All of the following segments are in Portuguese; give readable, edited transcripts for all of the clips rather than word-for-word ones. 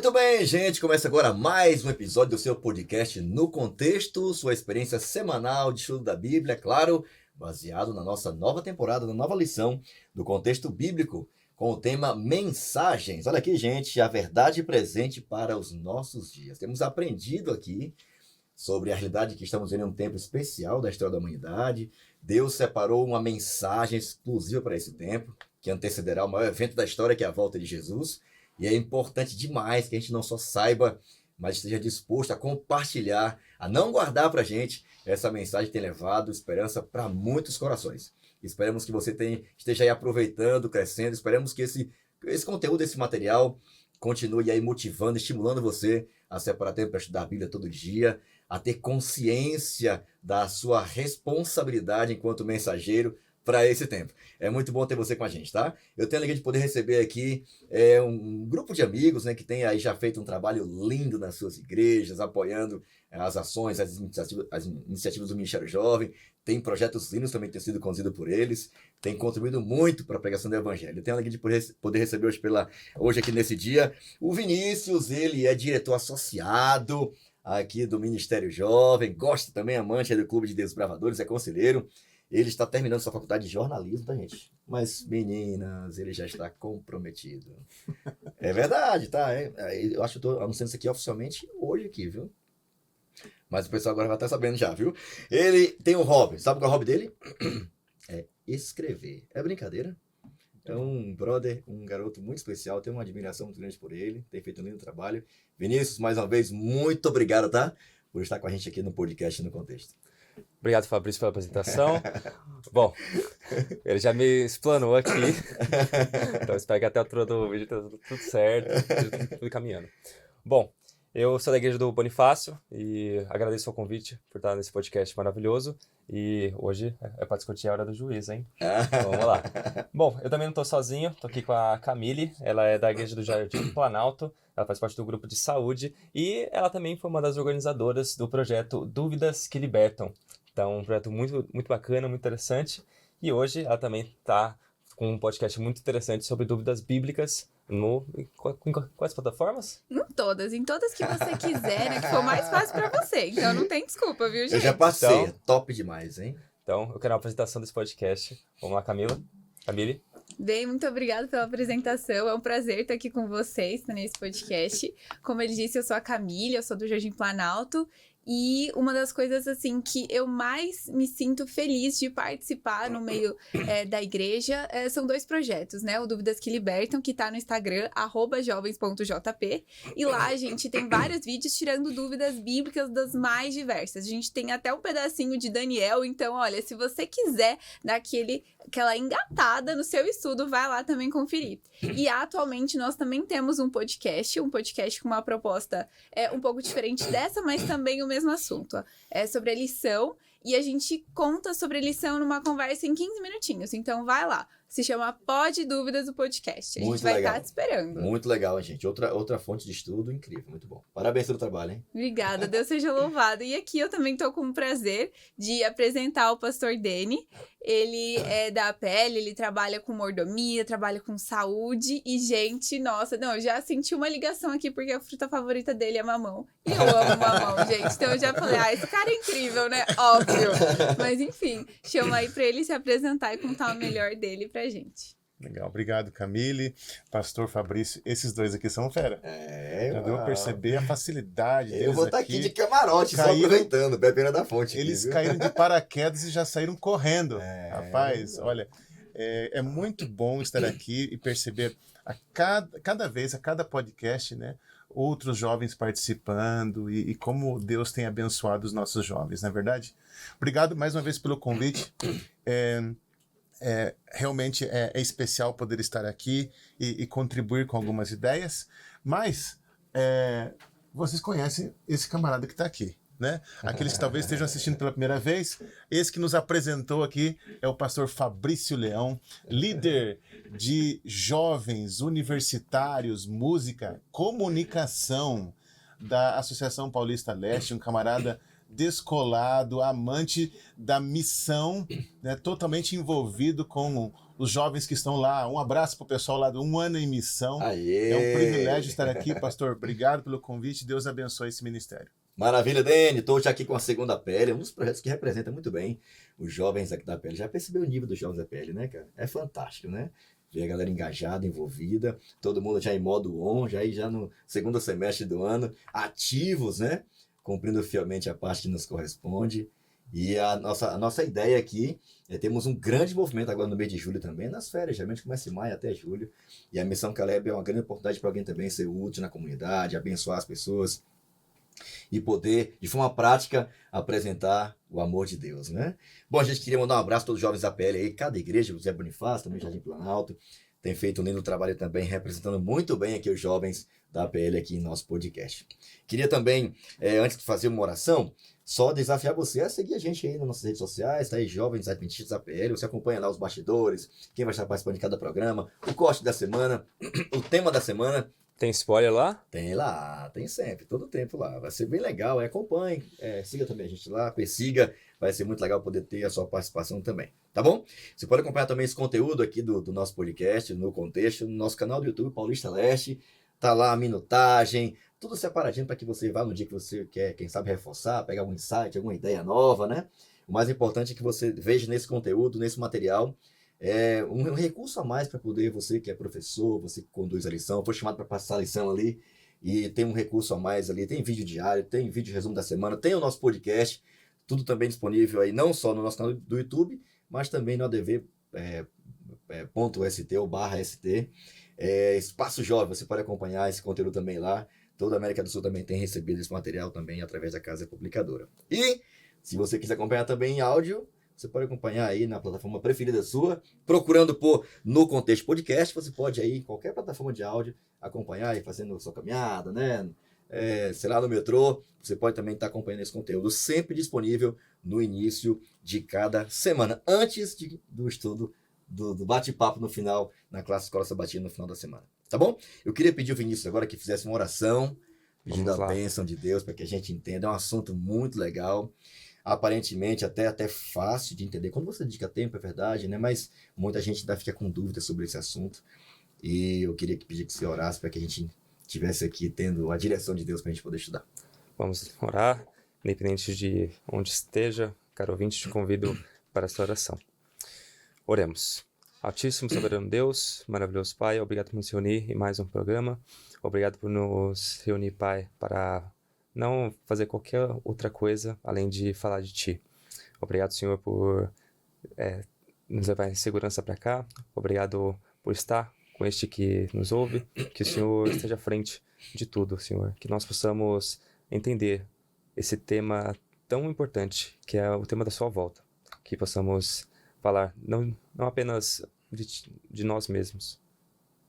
Muito bem, gente. Começa agora mais um episódio do seu podcast No Contexto, sua experiência semanal de estudo da Bíblia, claro, baseado na nossa nova temporada, na nova lição do contexto bíblico, com o tema Mensagens. Olha aqui, gente, a verdade presente para os nossos dias. Temos aprendido aqui sobre a realidade que estamos vendo em um tempo especial da história da humanidade. Deus separou uma mensagem exclusiva para esse tempo, que antecederá o maior evento da história, que é a volta de Jesus. E é importante demais que a gente não só saiba, mas esteja disposto a compartilhar, a não guardar para a gente essa mensagem que tem levado esperança para muitos corações. Esperamos que você esteja aí aproveitando, crescendo. Esperamos que esse conteúdo, esse material, continue aí motivando, estimulando você a separar tempo para estudar a Bíblia todo dia, a ter consciência da sua responsabilidade enquanto mensageiro para esse tempo. É muito bom ter você com a gente, tá? Eu tenho a alegria de poder receber aqui um grupo de amigos, né, que tem aí já feito um trabalho lindo nas suas igrejas, apoiando as ações, as iniciativas do Ministério Jovem. Tem projetos lindos também que têm sido conduzidos por eles, tem contribuído muito para a pregação do Evangelho. Eu tenho a alegria de poder receber hoje aqui nesse dia o Vinícius. Ele é diretor associado aqui do Ministério Jovem, gosta também, amante do Clube de Desbravadores, é conselheiro. Ele está terminando sua faculdade de jornalismo, tá, gente? Mas, meninas, ele já está comprometido. É verdade, tá? Eu acho que eu estou anunciando isso aqui oficialmente hoje aqui, viu? Mas o pessoal agora vai estar sabendo já, viu? Ele tem um hobby. Sabe qual é o hobby dele? É escrever. É brincadeira? É um brother, um garoto muito especial. Tenho uma admiração muito grande por ele. Tem feito um lindo trabalho. Vinícius, mais uma vez, muito obrigado, tá? Por estar com a gente aqui no podcast No Contexto. Obrigado, Fabrício, pela apresentação. Bom, ele já me explanou aqui, então espero que até a altura do vídeo esteja tudo certo, tudo caminhando. Bom, eu sou da Igreja do Bonifácio e agradeço o convite por estar nesse podcast maravilhoso. E hoje é para discutir a hora do juiz, hein? Então, vamos lá. Bom, eu também não estou sozinho, estou aqui com a Camille, ela é da Igreja do Jardim Planalto, ela faz parte do grupo de saúde e ela também foi uma das organizadoras do projeto Dúvidas que Libertam. Então, um projeto muito, muito bacana, muito interessante. E hoje ela também está com um podcast muito interessante sobre dúvidas bíblicas em quais plataformas? Em todas que você quiser, né? Que for mais fácil pra você. Então não tem desculpa, viu, gente? Eu já passei, então, top demais, hein? Então, eu quero uma apresentação desse podcast. Vamos lá, Camille. Bem, muito obrigada pela apresentação. É um prazer estar aqui com vocês nesse podcast. Como ele disse, eu sou a Camille, eu sou do Jardim Planalto. E uma das coisas, assim, que eu mais me sinto feliz de participar no meio da igreja são dois projetos, né? O Dúvidas que Libertam, que tá no Instagram, @jovens.jp. E lá a gente tem vários vídeos tirando dúvidas bíblicas das mais diversas. A gente tem até um pedacinho de Daniel. Então, olha, se você quiser dar aquela engatada no seu estudo, vai lá também conferir. E atualmente nós também temos um podcast com uma proposta um pouco diferente dessa, mas também o mesmo assunto. É sobre a lição e a gente conta sobre a lição numa conversa em 15 minutinhos. Então vai lá. Se chama Pode Dúvidas do Podcast. A gente vai estar te esperando. Muito legal, gente. Outra fonte de estudo incrível. Muito bom. Parabéns pelo trabalho, hein? Obrigada. Deus seja louvado. E aqui eu também estou com o prazer de apresentar o pastor Deni. Ele é da APL, ele trabalha com mordomia, trabalha com saúde. E, gente, nossa, não, eu já senti uma ligação aqui porque a fruta favorita dele é mamão. E eu amo mamão, gente. Então eu já falei, esse cara é incrível, né? Óbvio. Mas, enfim, chama aí pra ele se apresentar e contar o melhor dele pra gente. Legal, obrigado, Camille, pastor Fabrício, esses dois aqui são fera. Já deu a perceber a facilidade deles. Eu vou estar aqui de camarote, só aproveitando, bebendo da fonte. Eles caíram de paraquedas e já saíram correndo. Rapaz, olha, é muito bom estar aqui e perceber a cada podcast, né, outros jovens participando e como Deus tem abençoado os nossos jovens, não é verdade? Obrigado mais uma vez pelo convite. Realmente é especial poder estar aqui e contribuir com algumas ideias, mas vocês conhecem esse camarada que está aqui, né? Aqueles que talvez estejam assistindo pela primeira vez, esse que nos apresentou aqui é o pastor Fabrício Leão, líder de jovens, universitários, música, comunicação da Associação Paulista Leste, um camarada descolado, amante da missão, né, totalmente envolvido com os jovens que estão lá. Um abraço para o pessoal lá do Um Ano em Missão. Aê! É um privilégio estar aqui, pastor. Obrigado pelo convite. Deus abençoe esse ministério. Maravilha, Dene. Estou já aqui com a Segunda PL, um dos projetos que representa muito bem os jovens aqui da PL. Já percebeu o nível dos jovens da PL, né, cara? É fantástico, né? Ver a galera engajada, envolvida, todo mundo já em modo on, já no segundo semestre do ano, ativos, né? Cumprindo fielmente a parte que nos corresponde. E a nossa ideia aqui é termos um grande movimento agora no mês de julho também, nas férias, geralmente começa em maio até julho. E a Missão Caleb é uma grande oportunidade para alguém também ser útil na comunidade, abençoar as pessoas e poder, de forma prática, apresentar o amor de Deus, né? Bom, a gente queria mandar um abraço a todos os jovens da PL aí, cada igreja, o Zé Bonifácio, também Jardim Planalto, tem feito um lindo trabalho também, representando muito bem aqui os jovens da PL aqui em nosso podcast. Queria também, antes de fazer uma oração, só desafiar você a seguir a gente aí nas nossas redes sociais, tá aí, Jovens Adventistas da PL, você acompanha lá os bastidores, quem vai estar participando de cada programa, o corte da semana, o tema da semana. Tem spoiler lá? Tem lá, tem sempre, todo tempo lá. Vai ser bem legal, acompanhe, siga também a gente lá, persiga, vai ser muito legal poder ter a sua participação também, tá bom? Você pode acompanhar também esse conteúdo aqui do nosso podcast, no contexto, no nosso canal do YouTube, Paulista Leste, tá lá a minutagem, tudo separadinho para que você vá no dia que você quer, quem sabe, reforçar, pegar algum insight, alguma ideia nova, né? O mais importante é que você veja nesse conteúdo, nesse material, um recurso a mais para poder, você que é professor, você que conduz a lição, foi chamado para passar a lição ali, e tem um recurso a mais ali, tem vídeo diário, tem vídeo resumo da semana, tem o nosso podcast, tudo também disponível aí, não só no nosso canal do YouTube, mas também no adv.st ou /st. Espaço Jovem, você pode acompanhar esse conteúdo também lá. Toda a América do Sul também tem recebido esse material também através da Casa Publicadora. E, se você quiser acompanhar também em áudio, você pode acompanhar aí na plataforma preferida sua, procurando por No Contexto Podcast, você pode aí em qualquer plataforma de áudio acompanhar e fazendo sua caminhada, né? Sei lá, no metrô, você pode também estar acompanhando esse conteúdo, sempre disponível no início de cada semana, antes do estudo, do bate-papo no final, na classe Escola Sabatina no final da semana, tá bom? Eu queria pedir ao Vinícius agora que fizesse uma oração, pedindo a bênção de Deus para que a gente entenda, é um assunto muito legal, aparentemente até fácil de entender, quando você dedica tempo, é verdade, né? Mas muita gente ainda fica com dúvidas sobre esse assunto, e eu queria pedir que você orasse para que a gente estivesse aqui tendo a direção de Deus para a gente poder estudar. Vamos orar, independente de onde esteja, caro ouvinte, te convido para essa oração. Oremos. Altíssimo, soberano Deus, maravilhoso Pai, obrigado por nos reunir em mais um programa. Obrigado por nos reunir, Pai, para não fazer qualquer outra coisa além de falar de Ti. Obrigado, Senhor, por nos levar em segurança para cá. Obrigado por estar com este que nos ouve. Que o Senhor esteja à frente de tudo, Senhor. Que nós possamos entender esse tema tão importante, que é o tema da Sua volta. Que possamos falar não apenas de nós mesmos.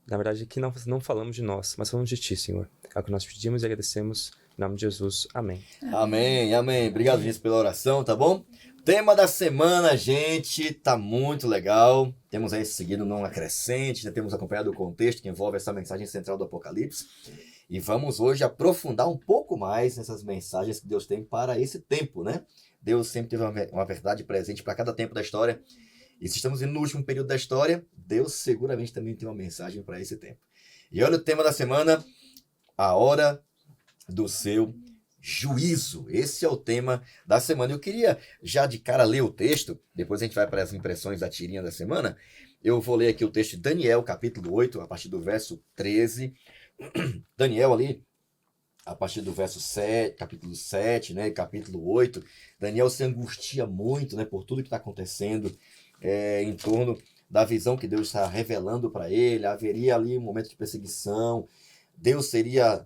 Na verdade, que não falamos de nós, mas falamos de Ti, Senhor. É o que nós pedimos e agradecemos. Em nome de Jesus. Amém. Amém, amém. Obrigado, Vinícius, pela oração, tá bom? Tema da semana, gente, tá muito legal. Temos aí seguido numa crescente, já temos acompanhado o contexto que envolve essa mensagem central do Apocalipse. E vamos hoje aprofundar um pouco mais nessas mensagens que Deus tem para esse tempo, né? Deus sempre teve uma verdade presente para cada tempo da história. E se estamos no último período da história, Deus seguramente também tem uma mensagem para esse tempo. E olha o tema da semana, a hora do seu juízo. Esse é o tema da semana. Eu queria já de cara ler o texto, depois a gente vai para as impressões da tirinha da semana. Eu vou ler aqui o texto de Daniel, capítulo 8, a partir do verso 13. Daniel ali, a partir do verso 7, capítulo 7, né, capítulo 8, Daniel se angustia muito, né, por tudo que está acontecendo em torno da visão que Deus está revelando para ele. Haveria ali um momento de perseguição, Deus seria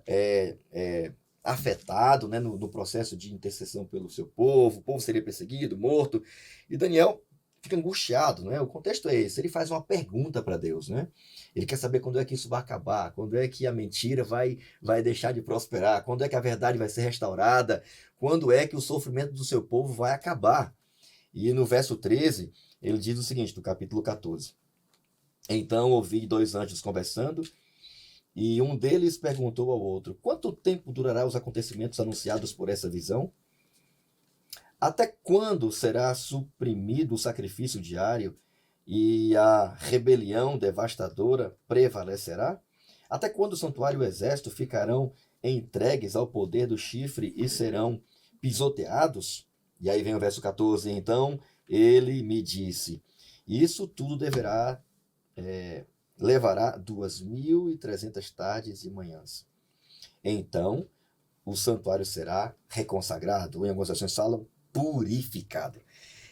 afetado, né, no processo de intercessão pelo seu povo, o povo seria perseguido, morto, e Daniel fica angustiado, né? O contexto é esse, ele faz uma pergunta para Deus, né? Ele quer saber quando é que isso vai acabar, quando é que a mentira vai deixar de prosperar, quando é que a verdade vai ser restaurada, quando é que o sofrimento do seu povo vai acabar. E no verso 13, ele diz o seguinte, do capítulo 14. Então ouvi 2 anjos conversando, e um deles perguntou ao outro, quanto tempo durará os acontecimentos anunciados por essa visão? Até quando será suprimido o sacrifício diário e a rebelião devastadora prevalecerá? Até quando o santuário e o exército ficarão entregues ao poder do chifre e serão pisoteados? E aí vem o verso 14. Então ele me disse: isso tudo levará 2.300 tardes e manhãs. Então o santuário será reconsagrado, ou em algumas versões falam purificado.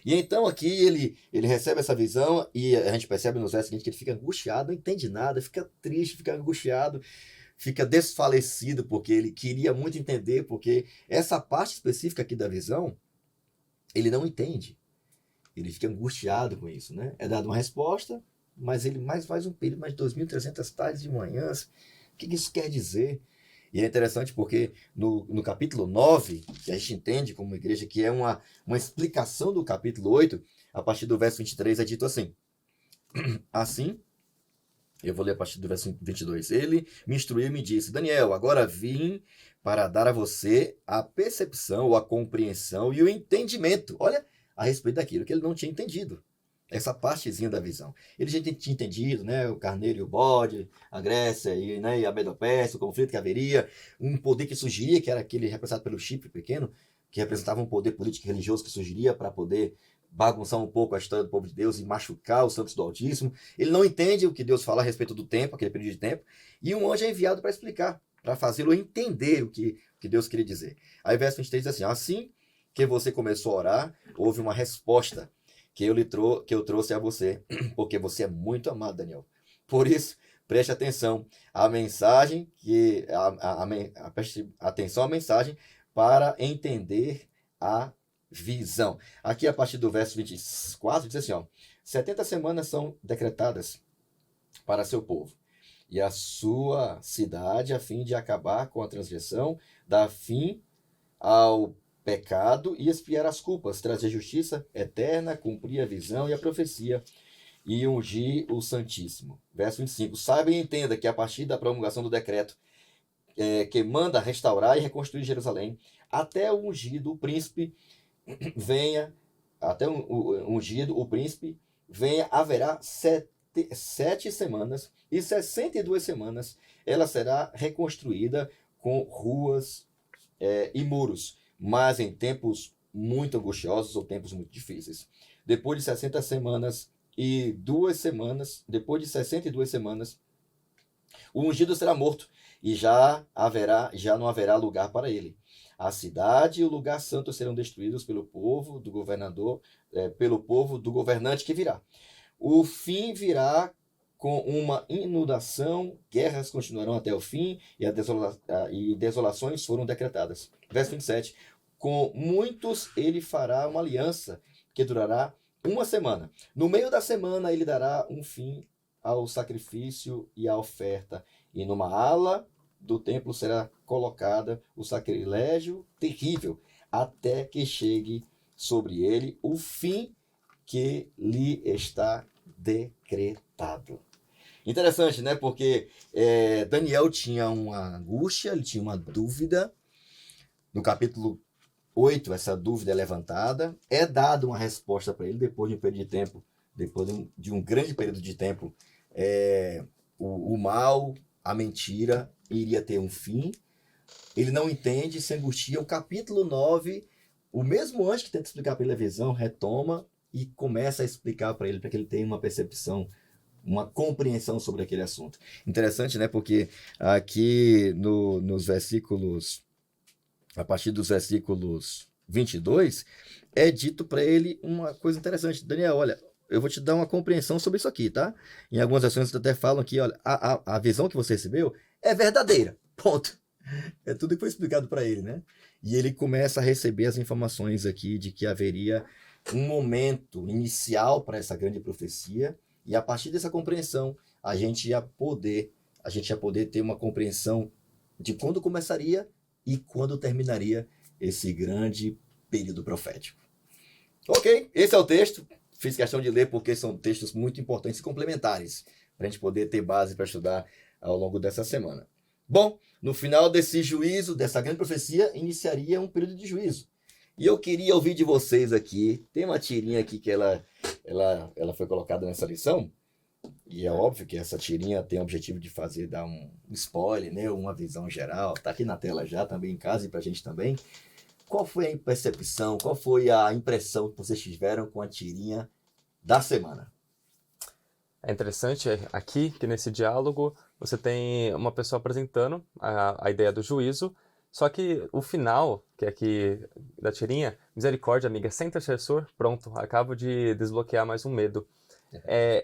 E então aqui ele recebe essa visão e a gente percebe nos versos seguintes que ele fica angustiado, não entende nada, fica triste, fica angustiado, fica desfalecido, porque ele queria muito entender, porque essa parte específica aqui da visão, ele não entende. Ele fica angustiado com isso, né? É dada uma resposta, mas ele mais faz um período, mais de 2.300 tardes e manhãs. O que isso quer dizer? E é interessante porque no capítulo 9, que a gente entende como igreja que é uma explicação do capítulo 8, a partir do verso 23 é dito assim. Assim, eu vou ler a partir do verso 22. Ele me instruiu e me disse: Daniel, agora vim para dar a você a percepção, ou a compreensão e o entendimento. Olha, a respeito daquilo que ele não tinha entendido. Essa partezinha da visão. Ele já tinha entendido, né, o carneiro e o bode, a Grécia e a Medo-Pérsia, o conflito que haveria, um poder que surgiria, que era aquele representado pelo chifre pequeno, que representava um poder político e religioso que surgiria para poder bagunçar um pouco a história do povo de Deus e machucar os santos do Altíssimo. Ele não entende o que Deus fala a respeito do tempo, aquele período de tempo, e um anjo é enviado para explicar, para fazê-lo entender o que Deus queria dizer. Aí o verso 23 diz assim: assim que você começou a orar, houve uma resposta que eu trouxe a você, porque você é muito amado, Daniel. Por isso, preste atenção à mensagem, preste atenção à mensagem para entender a visão. Aqui, a partir do verso 24, diz assim, 70 semanas são decretadas para seu povo e a sua cidade, a fim de acabar com a transgressão, dar fim ao pecado e expiar as culpas, trazer justiça eterna, cumprir a visão e a profecia e ungir o Santíssimo. Verso 25. Saiba e entenda que a partir da promulgação do decreto que manda restaurar e reconstruir Jerusalém, até o ungido, o príncipe, venha, haverá 7 semanas e 62 semanas ela será reconstruída com ruas e muros, mas em tempos muito angustiosos ou tempos muito difíceis. Depois de 60 semanas e 2 semanas, depois de 62 semanas, o ungido será morto e já não haverá lugar para ele. A cidade e o lugar santo serão destruídos pelo povo do governante que virá. O fim virá com uma inundação, guerras continuarão até o fim e desolações foram decretadas. Verso 27. Com muitos ele fará uma aliança que durará 1 semana. No meio da semana ele dará um fim ao sacrifício e à oferta. E numa ala do templo será colocada o sacrilégio terrível, até que chegue sobre ele o fim que lhe está decretado. Interessante, né? Porque Daniel tinha uma angústia, ele tinha uma dúvida. No capítulo 8, essa dúvida é levantada. É dada uma resposta para ele depois de um período de tempo, depois de um grande período de tempo. O mal, a mentira, iria ter um fim. Ele não entende, se angustia. O capítulo 9, o mesmo anjo que tenta explicar para ele a visão, retoma e começa a explicar para ele, para que ele tenha uma percepção, uma compreensão sobre aquele assunto. Interessante, né? Porque aqui nos versículos, a partir dos versículos 22, é dito para ele uma coisa interessante. Daniel, olha, eu vou te dar uma compreensão sobre isso aqui, tá? Em algumas versões até falam que, olha, a visão que você recebeu é verdadeira. Ponto. É tudo que foi explicado para ele, né? E ele começa a receber as informações aqui de que haveria um momento inicial para essa grande profecia, e a partir dessa compreensão a gente ia poder ter uma compreensão de quando começaria e quando terminaria esse grande período profético. Ok, esse é o texto. Fiz questão de ler porque são textos muito importantes e complementares para a gente poder ter base para estudar ao longo dessa semana. Bom, no final desse juízo, dessa grande profecia, iniciaria um período de juízo. E eu queria ouvir de vocês aqui, tem uma tirinha aqui que ela ela foi colocada nessa lição, e é óbvio que essa tirinha tem o objetivo de dar um spoiler, né? Uma visão geral. Tá aqui na tela já, também em casa e pra gente também. Qual foi a percepção, qual foi a impressão que vocês tiveram com a tirinha da semana? É interessante aqui que nesse diálogo você tem uma pessoa apresentando a ideia do juízo, só que o final, que é aqui da tirinha, misericórdia, amiga, sem intercessor, pronto, acabo de desbloquear mais um medo.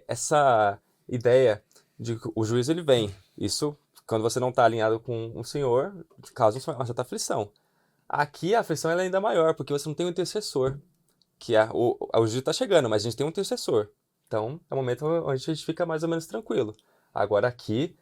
Essa ideia de que o juízo ele vem, isso quando você não está alinhado com o Senhor, causa uma certa aflição. Aqui a aflição ela é ainda maior, porque você não tem um intercessor, que o juízo está chegando, mas a gente tem um intercessor. Então, é um momento onde a gente fica mais ou menos tranquilo. Agora aqui,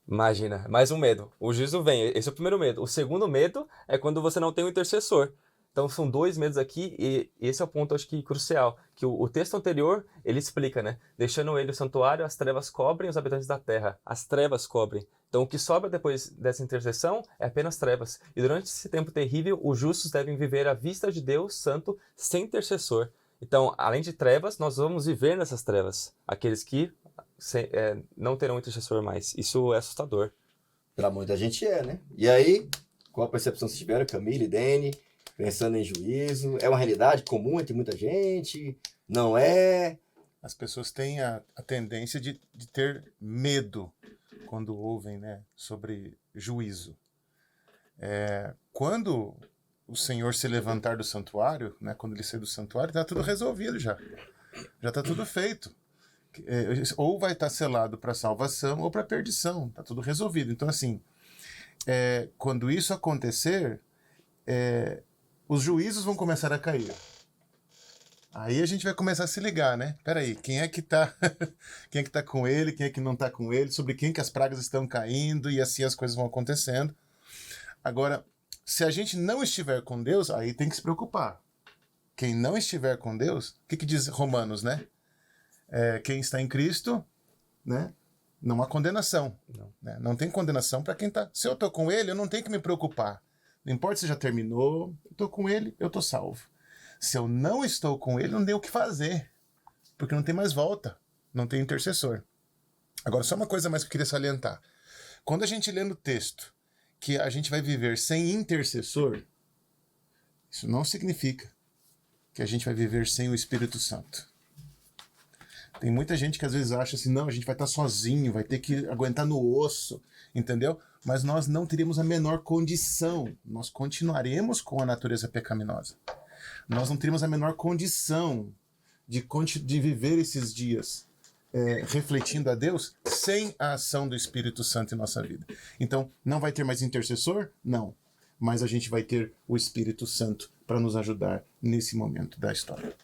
imagina, mais um medo. O juízo vem, esse é o primeiro medo. O segundo medo é quando você não tem um intercessor. Então, são dois medos aqui e esse é o ponto, acho que, crucial. Que o texto anterior, ele explica, né? Deixando ele o santuário, as trevas cobrem os habitantes da terra. As trevas cobrem. Então, o que sobra depois dessa intercessão é apenas trevas. E durante esse tempo terrível, os justos devem viver à vista de Deus Santo, sem intercessor. Então, além de trevas, nós vamos viver nessas trevas. Aqueles que não terão intercessor mais. Isso é assustador. Para muita gente né? E aí, qual a percepção vocês tiveram, Camille e Dene, pensando em juízo? É uma realidade comum entre muita gente? Não é? As pessoas têm a tendência de ter medo quando ouvem, né, sobre juízo. Quando o Senhor se levantar do santuário, né, quando ele sair do santuário, está tudo resolvido já. Já está tudo feito. Ou vai estar selado para salvação ou para perdição. Está tudo resolvido. Então, assim, quando isso acontecer, os juízos vão começar a cair. Aí a gente vai começar a se ligar, né? Peraí, quem é que tá com ele, quem é que não tá com ele, sobre quem que as pragas estão caindo, e assim as coisas vão acontecendo. Agora, se a gente não estiver com Deus, aí tem que se preocupar. Quem não estiver com Deus, o que diz Romanos, né? Quem está em Cristo, né? Não há condenação. Não. Né? Não tem condenação para quem tá. Se eu tô com ele, eu não tenho que me preocupar. Não importa se já terminou, eu tô com ele, eu tô salvo. Se eu não estou com ele, não tem o que fazer. Porque não tem mais volta. Não tem intercessor. Agora, só uma coisa mais que eu queria salientar. Quando a gente lê no texto que a gente vai viver sem intercessor, isso não significa que a gente vai viver sem o Espírito Santo. Tem muita gente que às vezes acha assim, não, a gente vai estar sozinho, vai ter que aguentar no osso, entendeu? Mas nós não teríamos a menor condição, nós continuaremos com a natureza pecaminosa. Nós não teríamos a menor condição de viver esses dias refletindo a Deus sem a ação do Espírito Santo em nossa vida. Então, não vai ter mais intercessor? Não. Mas a gente vai ter o Espírito Santo para nos ajudar nesse momento da história.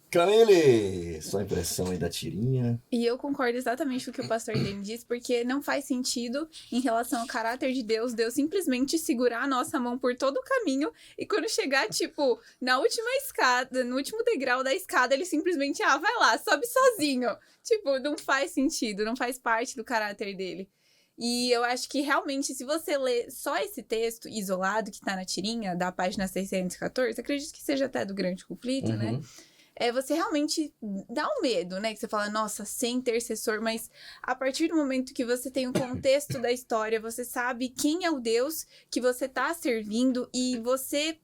Camille, sua impressão aí da tirinha? E eu concordo exatamente com o que o pastor Dene disse, porque não faz sentido em relação ao caráter de Deus simplesmente segurar a nossa mão por todo o caminho e quando chegar, tipo, na última escada, no último degrau da escada, ele simplesmente, vai lá, sobe sozinho. Tipo, não faz sentido, não faz parte do caráter dele. E eu acho que realmente, se você ler só esse texto isolado que tá na tirinha, da página 614, acredito que seja até do Grande Conflito, né? Você realmente dá um medo, né? Que você fala, nossa, sem intercessor, mas a partir do momento que você tem o contexto da história, você sabe quem é o Deus que você tá servindo e você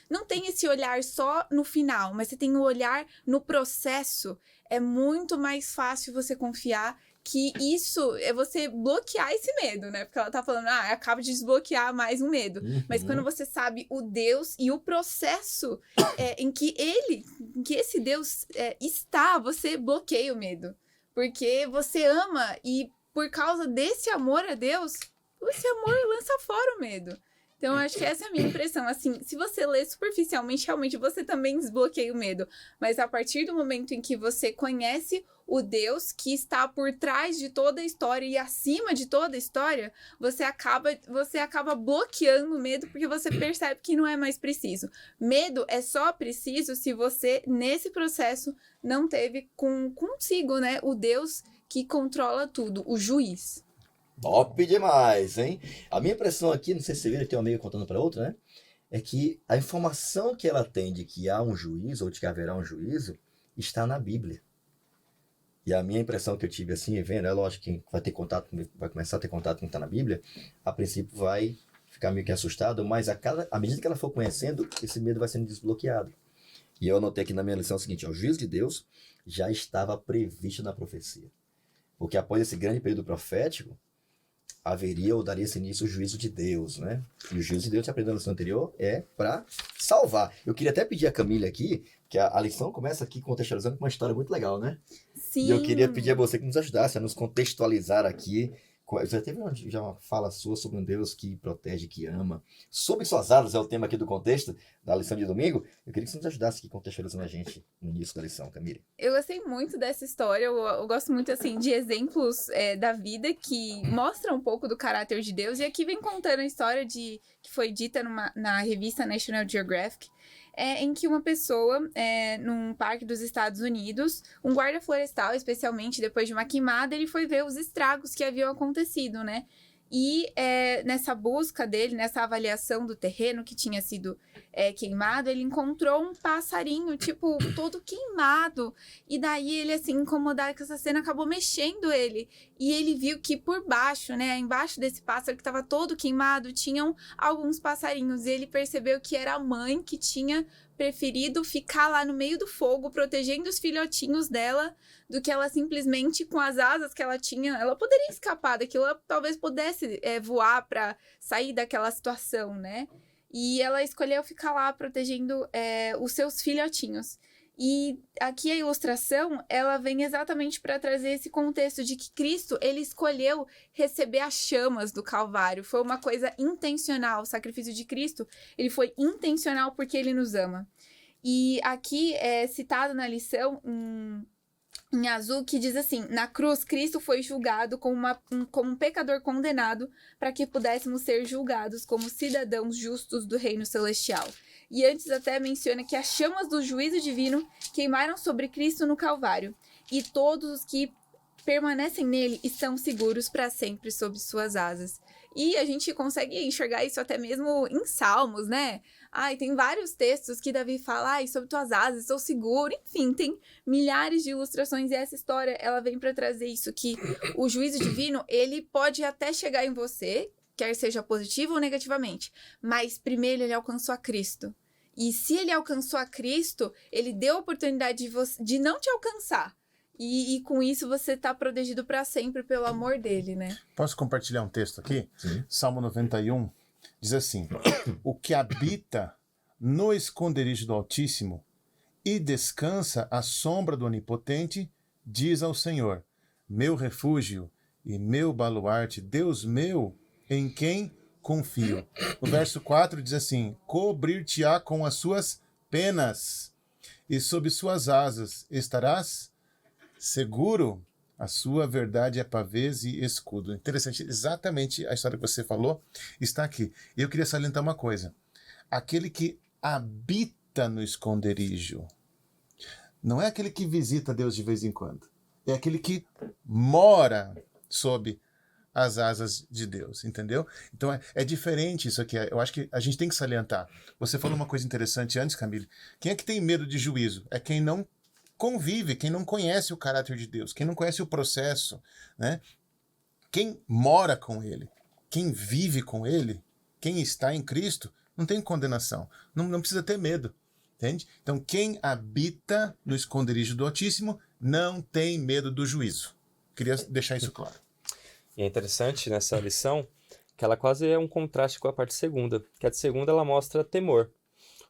não tem esse olhar só no final, mas você tem o olhar no processo. É muito mais fácil você confiar que isso é você bloquear esse medo, né? Porque ela tá falando, acaba de desbloquear mais um medo. Mas quando você sabe o Deus e o processo em que esse Deus está, você bloqueia o medo. Porque você ama e por causa desse amor a Deus, esse amor lança fora o medo. Então, eu acho que essa é a minha impressão. Assim, se você lê superficialmente, realmente você também desbloqueia o medo. Mas a partir do momento em que você conhece o Deus que está por trás de toda a história e acima de toda a história, você acaba bloqueando o medo porque você percebe que não é mais preciso. Medo é só preciso se você, nesse processo, não teve consigo, né, o Deus que controla tudo, o juiz. Top demais, hein? A minha impressão aqui, não sei se você viu, tem uma amiga contando para outra, né? É que a informação que ela tem de que há um juízo ou de que haverá um juízo está na Bíblia. E a minha impressão que eu tive assim, vendo, é lógico que quem vai começar a ter contato com o que está na Bíblia, a princípio vai ficar meio que assustado, mas à medida que ela for conhecendo, esse medo vai sendo desbloqueado. E eu anotei aqui na minha lição o seguinte, o juízo de Deus já estava previsto na profecia. Porque após esse grande período profético, haveria ou daria-se início o juízo de Deus, né? E o juízo de Deus, que aprendeu na lição anterior, é para salvar. Eu queria até pedir a Camila aqui, que a lição começa aqui contextualizando com uma história muito legal, né? Sim. E eu queria pedir a você que nos ajudasse a nos contextualizar aqui. Já teve uma fala sua sobre um Deus que protege, que ama. Sobre suas asas é o tema aqui do contexto da lição de domingo. Eu queria que você nos ajudasse aqui contextualizando a gente no início da lição, Camila. Eu gostei muito dessa história, eu gosto muito, assim, de exemplos da vida que mostram um pouco do caráter de Deus. E aqui vem contando a história que foi dita na revista National Geographic, em que uma pessoa, num parque dos Estados Unidos, um guarda florestal, especialmente depois de uma queimada, ele foi ver os estragos que haviam acontecido, né? E nessa busca dele, nessa avaliação do terreno que tinha sido queimado, ele encontrou um passarinho, tipo, todo queimado. E daí ele, assim, incomodado com essa cena, acabou mexendo ele. E ele viu que por baixo, né, embaixo desse pássaro que estava todo queimado, tinham alguns passarinhos. E ele percebeu que era a mãe que tinha preferido ficar lá no meio do fogo, protegendo os filhotinhos dela, do que ela simplesmente, com as asas que ela tinha, ela poderia escapar daquilo, ela talvez pudesse voar para sair daquela situação, né? E ela escolheu ficar lá protegendo os seus filhotinhos. E aqui a ilustração, ela vem exatamente para trazer esse contexto de que Cristo, ele escolheu receber as chamas do Calvário. Foi uma coisa intencional. O sacrifício de Cristo, ele foi intencional porque ele nos ama. E aqui é citado na lição em azul, que diz assim: na cruz, Cristo foi julgado como um pecador condenado para que pudéssemos ser julgados como cidadãos justos do reino celestial. E antes até menciona que as chamas do juízo divino queimaram sobre Cristo no Calvário, e todos os que permanecem nele estão seguros para sempre sob suas asas. E a gente consegue enxergar isso até mesmo em Salmos, né? Tem vários textos que Davi fala, sobre tuas asas, estou seguro. Enfim, tem milhares de ilustrações, e essa história, ela vem para trazer isso, que o juízo divino, ele pode até chegar em você, quer seja positivo ou negativamente, mas primeiro ele alcançou a Cristo. E se ele alcançou a Cristo, ele deu a oportunidade de não te alcançar. E com isso você está protegido para sempre pelo amor dele, né? Posso compartilhar um texto aqui? Sim. Salmo 91 diz assim: o que habita no esconderijo do Altíssimo e descansa à sombra do Onipotente, diz ao Senhor: meu refúgio e meu baluarte, Deus meu, em quem confio. O verso 4 diz assim: cobrir-te-á com as suas penas, e sob suas asas estarás seguro. A sua verdade é pavês e escudo. Interessante, exatamente a história que você falou está aqui. Eu queria salientar uma coisa: aquele que habita no esconderijo não é aquele que visita Deus de vez em quando, é aquele que mora sob as asas de Deus, entendeu? Então é diferente isso aqui. Eu acho que a gente tem que salientar. Você falou uma coisa interessante antes, Camille. Quem é que tem medo de juízo? É quem não convive, quem não conhece o caráter de Deus, quem não conhece o processo, né? Quem mora com ele, quem vive com ele, quem está em Cristo, não tem condenação, não precisa ter medo, entende? Então quem habita no esconderijo do Altíssimo não tem medo do juízo. Queria deixar isso claro. E é interessante nessa lição que ela quase é um contraste com a parte segunda, que a de segunda ela mostra temor.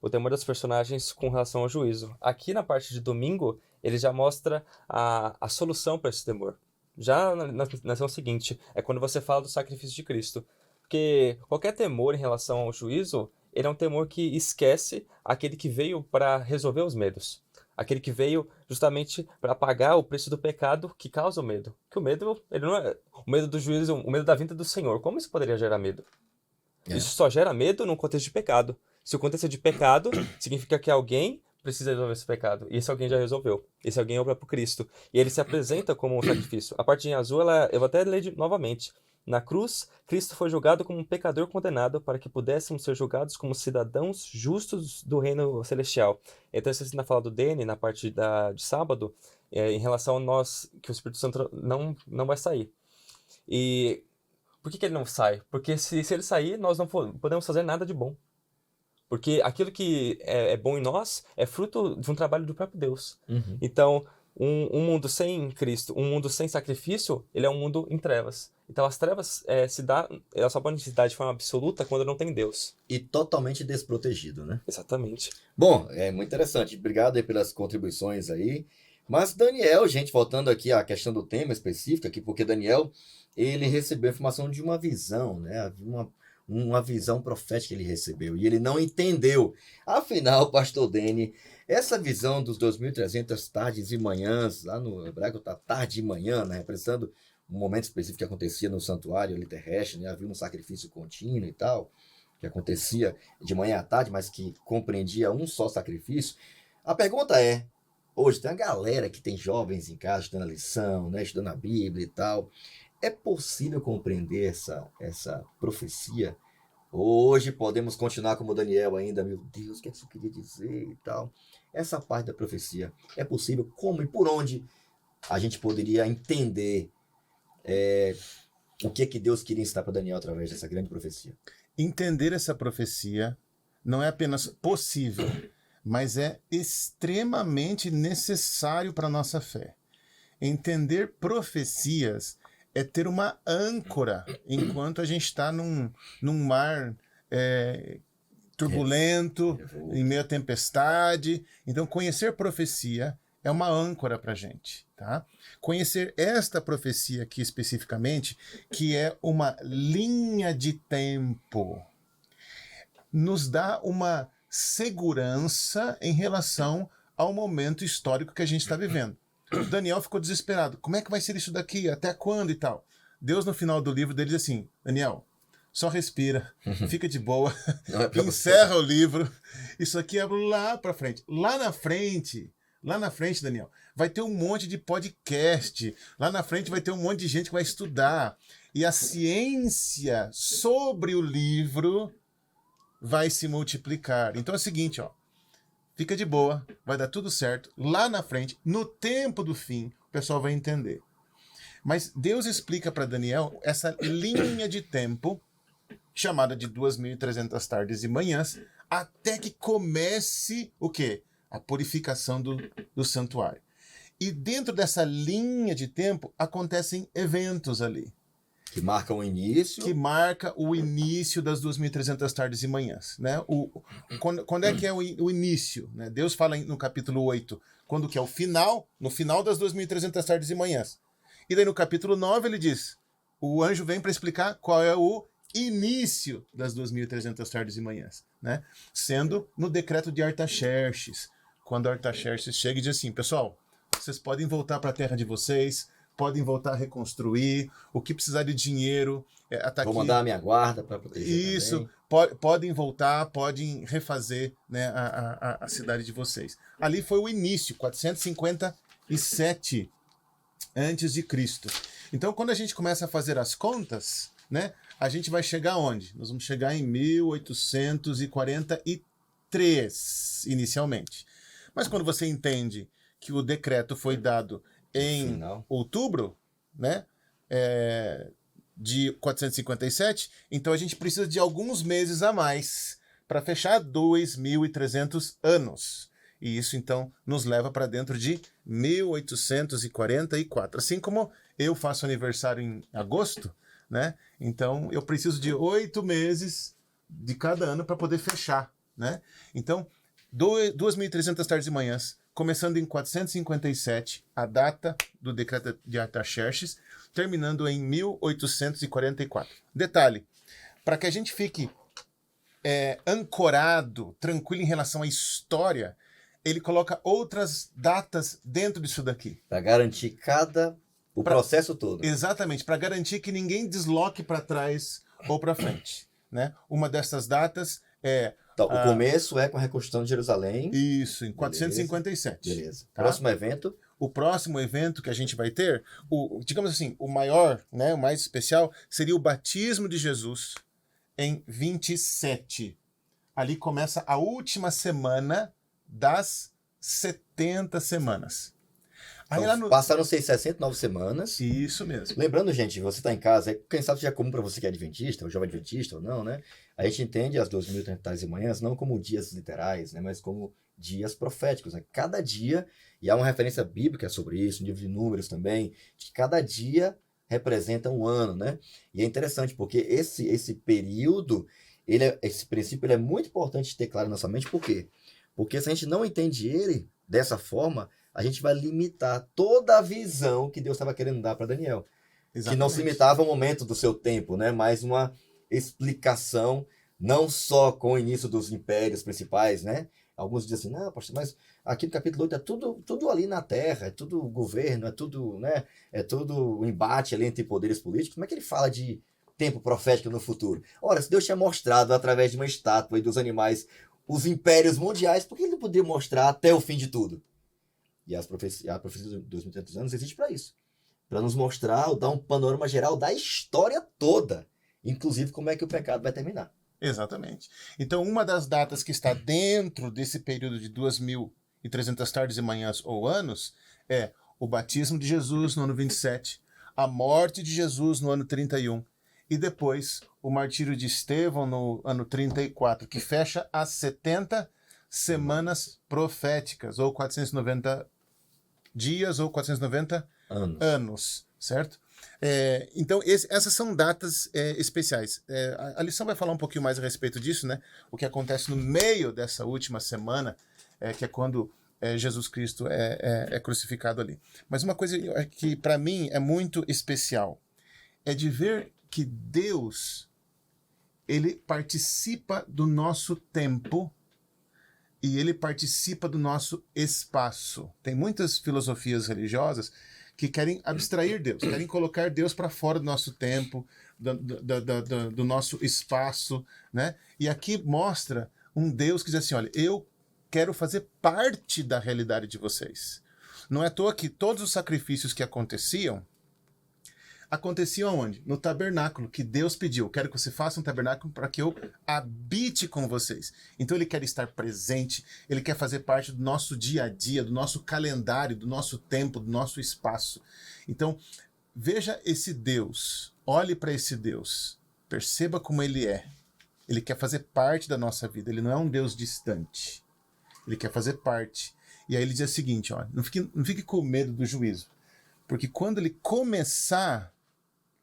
O temor das personagens com relação ao juízo. Aqui na parte de domingo, ele já mostra a solução para esse temor. Já na lição seguinte, é quando você fala do sacrifício de Cristo. Porque qualquer temor em relação ao juízo, ele é um temor que esquece aquele que veio para resolver os medos. Aquele que veio justamente para pagar o preço do pecado que causa o medo. Que o medo, ele não é o medo do juízo, o medo da vinda do Senhor. Como isso poderia gerar medo? Isso só gera medo num contexto de pecado. Se o contexto é de pecado, significa que alguém precisa resolver esse pecado. E esse alguém já resolveu. Esse alguém é o próprio Cristo. E ele se apresenta como um sacrifício. A parte em azul, eu vou até ler novamente. Na cruz, Cristo foi julgado como um pecador condenado para que pudéssemos ser julgados como cidadãos justos do reino celestial. Então, isso na fala do Dene, na parte de sábado, em relação a nós, que o Espírito Santo não vai sair. E por que ele não sai? Porque se ele sair, nós não podemos fazer nada de bom. Porque aquilo que é bom em nós é fruto de um trabalho do próprio Deus. Uhum. Então, um mundo sem Cristo, um mundo sem sacrifício, ele é um mundo em trevas. Então, as trevas elas só podem se dar de forma absoluta quando não tem Deus. E totalmente desprotegido, né? Exatamente. Bom, é muito interessante. Obrigado aí pelas contribuições aí. Mas Daniel, gente, voltando aqui à questão do tema específico aqui, porque Daniel, ele recebeu a informação de uma visão, né? Uma visão profética ele recebeu e ele não entendeu. Afinal, pastor Dene, essa visão dos 2.300 tardes e manhãs, lá no hebraico está tarde e manhã, né? Representando um momento específico que acontecia no santuário ali terrestre, né? Havia um sacrifício contínuo e tal, que acontecia de manhã à tarde, mas que compreendia um só sacrifício. A pergunta é, hoje tem uma galera que tem jovens em casa estudando a lição, né? Estudando a Bíblia e tal. É possível compreender essa profecia? Hoje podemos continuar como Daniel ainda, meu Deus, o que isso queria dizer e tal. Essa parte da profecia, é possível? Como e por onde a gente poderia entender o que Deus queria ensinar para Daniel através dessa grande profecia? Entender essa profecia não é apenas possível, mas é extremamente necessário para a nossa fé. Entender profecias é ter uma âncora enquanto a gente está num mar turbulento, em meio à tempestade. Então, conhecer profecia é uma âncora para a gente. Tá? Conhecer esta profecia aqui especificamente, que é uma linha de tempo, nos dá uma segurança em relação ao momento histórico que a gente está vivendo. Daniel ficou desesperado. Como é que vai ser isso daqui? Até quando e tal? Deus, no final do livro dele, diz assim, Daniel, só respira, fica de boa, encerra o livro. Isso aqui é lá para frente. Lá na frente, Daniel, vai ter um monte de podcast. Lá na frente vai ter um monte de gente que vai estudar. E a ciência sobre o livro vai se multiplicar. Então é o seguinte, ó. Fica de boa, vai dar tudo certo. Lá na frente, no tempo do fim, o pessoal vai entender. Mas Deus explica para Daniel essa linha de tempo, chamada de 2.300 tardes e manhãs, até que comece o quê? A purificação do santuário. E dentro dessa linha de tempo, acontecem eventos ali. Que marcam o início. Que marca o início das 2.300 tardes e manhãs. Né? Quando é que é o início? Né? Deus fala no capítulo 8, quando que é o final, no final das 2.300 tardes e manhãs. E daí no capítulo 9 ele diz, o anjo vem para explicar qual é o início das 2.300 tardes e manhãs. Né? Sendo no decreto de Artaxerxes, quando Artaxerxes chega e diz assim, pessoal, vocês podem voltar para a terra de vocês, podem voltar a reconstruir, o que precisar de dinheiro. Vou mandar a minha guarda para proteger. Isso, podem voltar, podem refazer, né, a cidade de vocês. Ali foi o início, 457 antes de Cristo. Então, quando a gente começa a fazer as contas, né, a gente vai chegar onde? Nós vamos chegar em 1843, inicialmente. Mas quando você entende que o decreto foi dado em outubro, né, de 457, então a gente precisa de alguns meses a mais para fechar 2.300 anos. E isso, então, nos leva para dentro de 1844. Assim como eu faço aniversário em agosto, né, então eu preciso de 8 meses de cada ano para poder fechar. Né? Então, 2.300 tardes e manhãs, começando em 457, a data do decreto de Artaxerxes, terminando em 1844. Detalhe, para que a gente fique ancorado, tranquilo em relação à história, ele coloca outras datas dentro disso daqui. Para garantir processo todo. Exatamente, para garantir que ninguém desloque para trás ou para frente. né? Uma dessas datas é... Então, o começo é com a reconstrução de Jerusalém. Isso, em 457. Beleza. Tá? Próximo evento. O próximo evento que a gente vai ter, digamos assim, o maior, né, o mais especial, seria o batismo de Jesus em 27. Ali começa a última semana das 70 semanas. Aí Então, passaram-se 69 semanas. Isso mesmo. Lembrando, gente, você está em casa, quem sabe já é comum para você que é adventista, ou jovem adventista ou não, né? A gente entende as 2.030 manhãs não como dias literais, né? Mas como dias proféticos, né? Cada dia, e há uma referência bíblica sobre isso, um livro de Números também, de que cada dia representa um ano, né? E é interessante porque esse período, esse princípio ele é muito importante ter claro na nossa mente, por quê? Porque se a gente não entende ele dessa forma, a gente vai limitar toda a visão que Deus estava querendo dar para Daniel. Exatamente. Que não se limitava ao momento do seu tempo, né? Mas uma explicação, não só com o início dos impérios principais, né? Alguns dizem assim, não, pastor, mas aqui no capítulo 8 é tudo ali na terra, é tudo governo, é tudo, né? É tudo o embate ali entre poderes políticos. Como é que ele fala de tempo profético no futuro? Ora, se Deus tinha mostrado através de uma estátua e dos animais os impérios mundiais, por que ele não poderia mostrar até o fim de tudo? E a profecia dos 2.300 anos existe para isso. Para nos mostrar, dar um panorama geral da história toda. Inclusive como é que o pecado vai terminar. Exatamente. Então, uma das datas que está dentro desse período de 2.300 tardes e manhãs ou anos é o batismo de Jesus no ano 27, a morte de Jesus no ano 31 e depois o martírio de Estevão no ano 34, que fecha as 70 semanas proféticas, ou 490 dias, ou 490 anos, certo? Então, essas são datas especiais. A lição vai falar um pouquinho mais a respeito disso, né? O que acontece no meio dessa última semana, que é quando Jesus Cristo é crucificado ali. Mas uma coisa que, para mim, é muito especial, é de ver que Deus, ele participa do nosso tempo e ele participa do nosso espaço. Tem muitas filosofias religiosas que querem abstrair Deus, querem colocar Deus para fora do nosso tempo, do nosso espaço, né? E aqui mostra um Deus que diz assim, olha, eu quero fazer parte da realidade de vocês. Não é à toa que todos os sacrifícios que aconteciam aonde? No tabernáculo, que Deus pediu. Quero que você faça um tabernáculo para que eu habite com vocês. Então ele quer estar presente, ele quer fazer parte do nosso dia a dia, do nosso calendário, do nosso tempo, do nosso espaço. Então, veja esse Deus, olhe para esse Deus, perceba como ele é. Ele quer fazer parte da nossa vida, ele não é um Deus distante. Ele quer fazer parte. E aí ele diz o seguinte, ó, não fique com medo do juízo. Porque quando ele começar...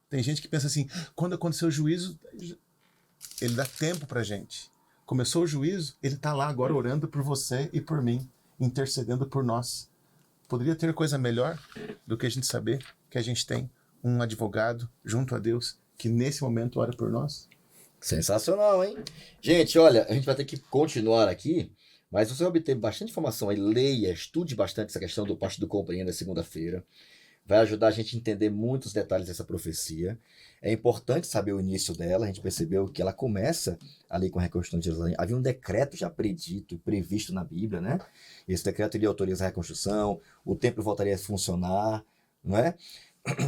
Tem gente que pensa assim, quando aconteceu o juízo, ele dá tempo pra gente. Começou o juízo, ele tá lá agora orando por você e por mim, intercedendo por nós. Poderia ter coisa melhor do que a gente saber que a gente tem um advogado junto a Deus que nesse momento ora por nós? Sensacional, hein? Gente, olha, a gente vai ter que continuar aqui, mas você vai obter bastante informação aí, leia, estude bastante essa questão do Parte do Compreenda segunda-feira. Vai ajudar a gente a entender muitos detalhes dessa profecia. É importante saber o início dela. A gente percebeu que ela começa ali com a reconstrução de Jerusalém. Havia um decreto já predito, previsto na Bíblia, né? Esse decreto iria autorizar a reconstrução, o templo voltaria a funcionar, não é?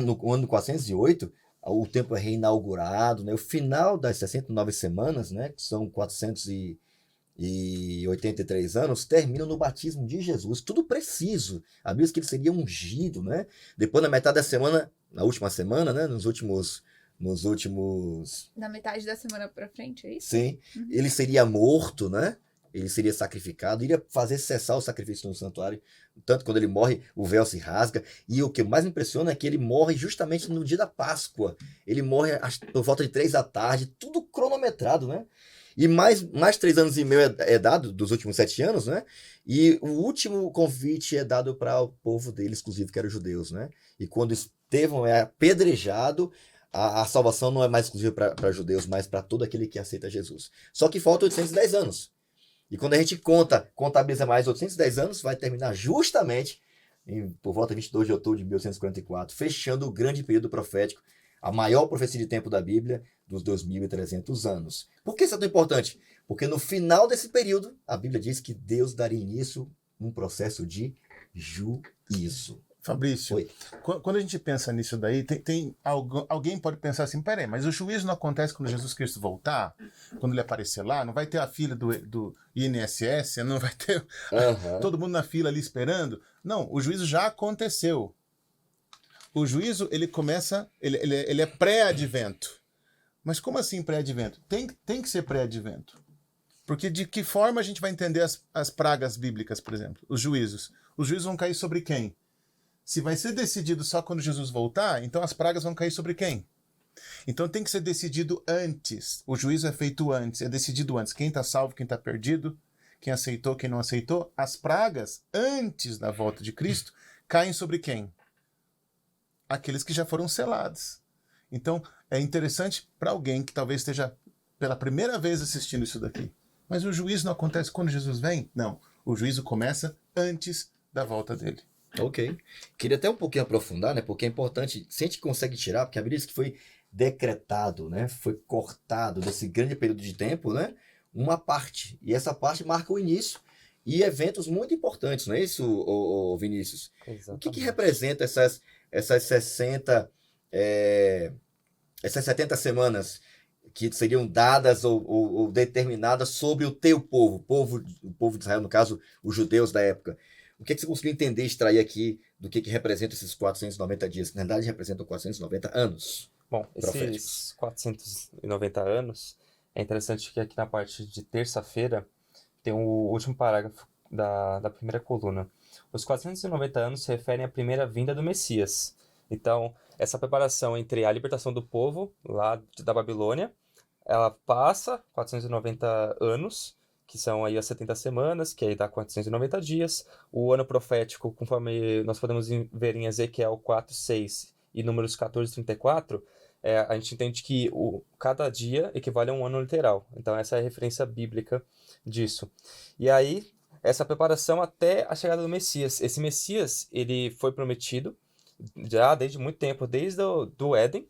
No ano 408, o templo é reinaugurado, né? O final das 69 semanas, né? Que são 483 anos, terminam no batismo de Jesus, tudo preciso. A Bíblia diz que ele seria ungido, né? Depois, na metade da semana, na última semana, né? Nos últimos... Na metade da semana pra frente, é isso? Sim. Ele seria morto, né? Ele seria sacrificado, iria fazer cessar o sacrifício no santuário. Tanto quando ele morre, o véu se rasga. E o que mais me impressiona é que ele morre justamente no dia da Páscoa. Ele morre por volta de 3 da tarde, tudo cronometrado, né? E mais 3 anos e meio é dado, dos últimos 7 anos, né? E o último convite é dado para o povo dele, exclusivo, que era os judeus, né? E quando Estevão é apedrejado, a salvação não é mais exclusiva para judeus, mas para todo aquele que aceita Jesus. Só que falta 810 anos. E quando a gente contabiliza mais 810 anos, vai terminar justamente por volta de 22 de outubro de 1844, fechando o grande período profético, a maior profecia de tempo da Bíblia, dos 2.300 anos. Por que isso é tão importante? Porque no final desse período, a Bíblia diz que Deus daria início a um processo de juízo. Fabrício, Oi. quando a gente pensa nisso daí, alguém pode pensar assim, peraí, mas o juízo não acontece quando Jesus Cristo voltar? Quando ele aparecer lá? Não vai ter a fila do INSS? Não vai ter todo mundo na fila ali esperando? Não, o juízo já aconteceu. O juízo, ele começa, ele é pré-advento. Mas como assim pré-advento? Tem que ser pré-advento. Porque de que forma a gente vai entender as pragas bíblicas, por exemplo? Os juízos. Os juízos vão cair sobre quem? Se vai ser decidido só quando Jesus voltar, então as pragas vão cair sobre quem? Então tem que ser decidido antes. O juízo é feito antes, é decidido antes. Quem está salvo, quem está perdido, quem aceitou, quem não aceitou. As pragas, antes da volta de Cristo, caem sobre quem? Aqueles que já foram selados. Então é interessante para alguém que talvez esteja pela primeira vez assistindo isso daqui. Mas o juízo não acontece quando Jesus vem? Não. O juízo começa antes da volta dele. Ok. Queria até um pouquinho aprofundar, né? Porque é importante, se a gente consegue tirar, porque a Bíblia diz que foi decretado, né? Foi cortado desse grande período de tempo, né? Uma parte. E essa parte marca o início e eventos muito importantes, não é isso, Vinícius? Exatamente. O que representa essas 60, essas 70 semanas que seriam dadas ou determinadas sobre o teu povo, o povo de Israel, no caso, os judeus da época? O que você conseguiu entender, extrair aqui do que representa esses 490 dias? Que, na verdade, representam 490 anos. Bom, proféticos. esses 490 anos, é interessante que aqui na parte de terça-feira tem o último parágrafo da primeira coluna. Os 490 anos se referem à primeira vinda do Messias. Então, essa preparação entre a libertação do povo lá da Babilônia, ela passa 490 anos, que são aí as 70 semanas, que aí dá 490 dias. O ano profético, conforme nós podemos ver em Ezequiel 4:6 e Números 14:34, a gente entende que cada dia equivale a um ano literal. Então essa é a referência bíblica disso. E aí, essa preparação até a chegada do Messias. Esse Messias, ele foi prometido já desde muito tempo, desde do Éden.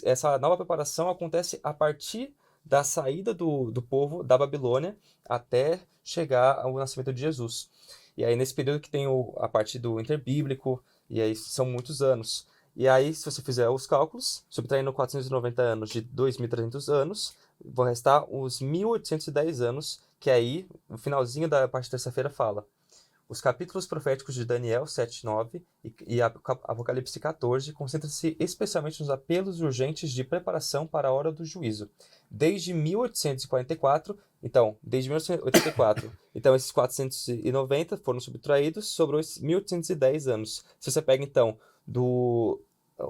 Essa nova preparação acontece a partir da saída do povo da Babilônia até chegar ao nascimento de Jesus. E aí, nesse período que tem a parte do interbíblico, e aí são muitos anos. E aí, se você fizer os cálculos, subtraindo 490 anos de 2.300 anos, vão restar os 1.810 anos, que aí, no finalzinho da parte de terça-feira, fala: os capítulos proféticos de Daniel 7:9 e Apocalipse 14 concentram-se especialmente nos apelos urgentes de preparação para a hora do juízo. Desde 1844, então esses 490 foram subtraídos sobre os 1.810 anos. Se você pega, então,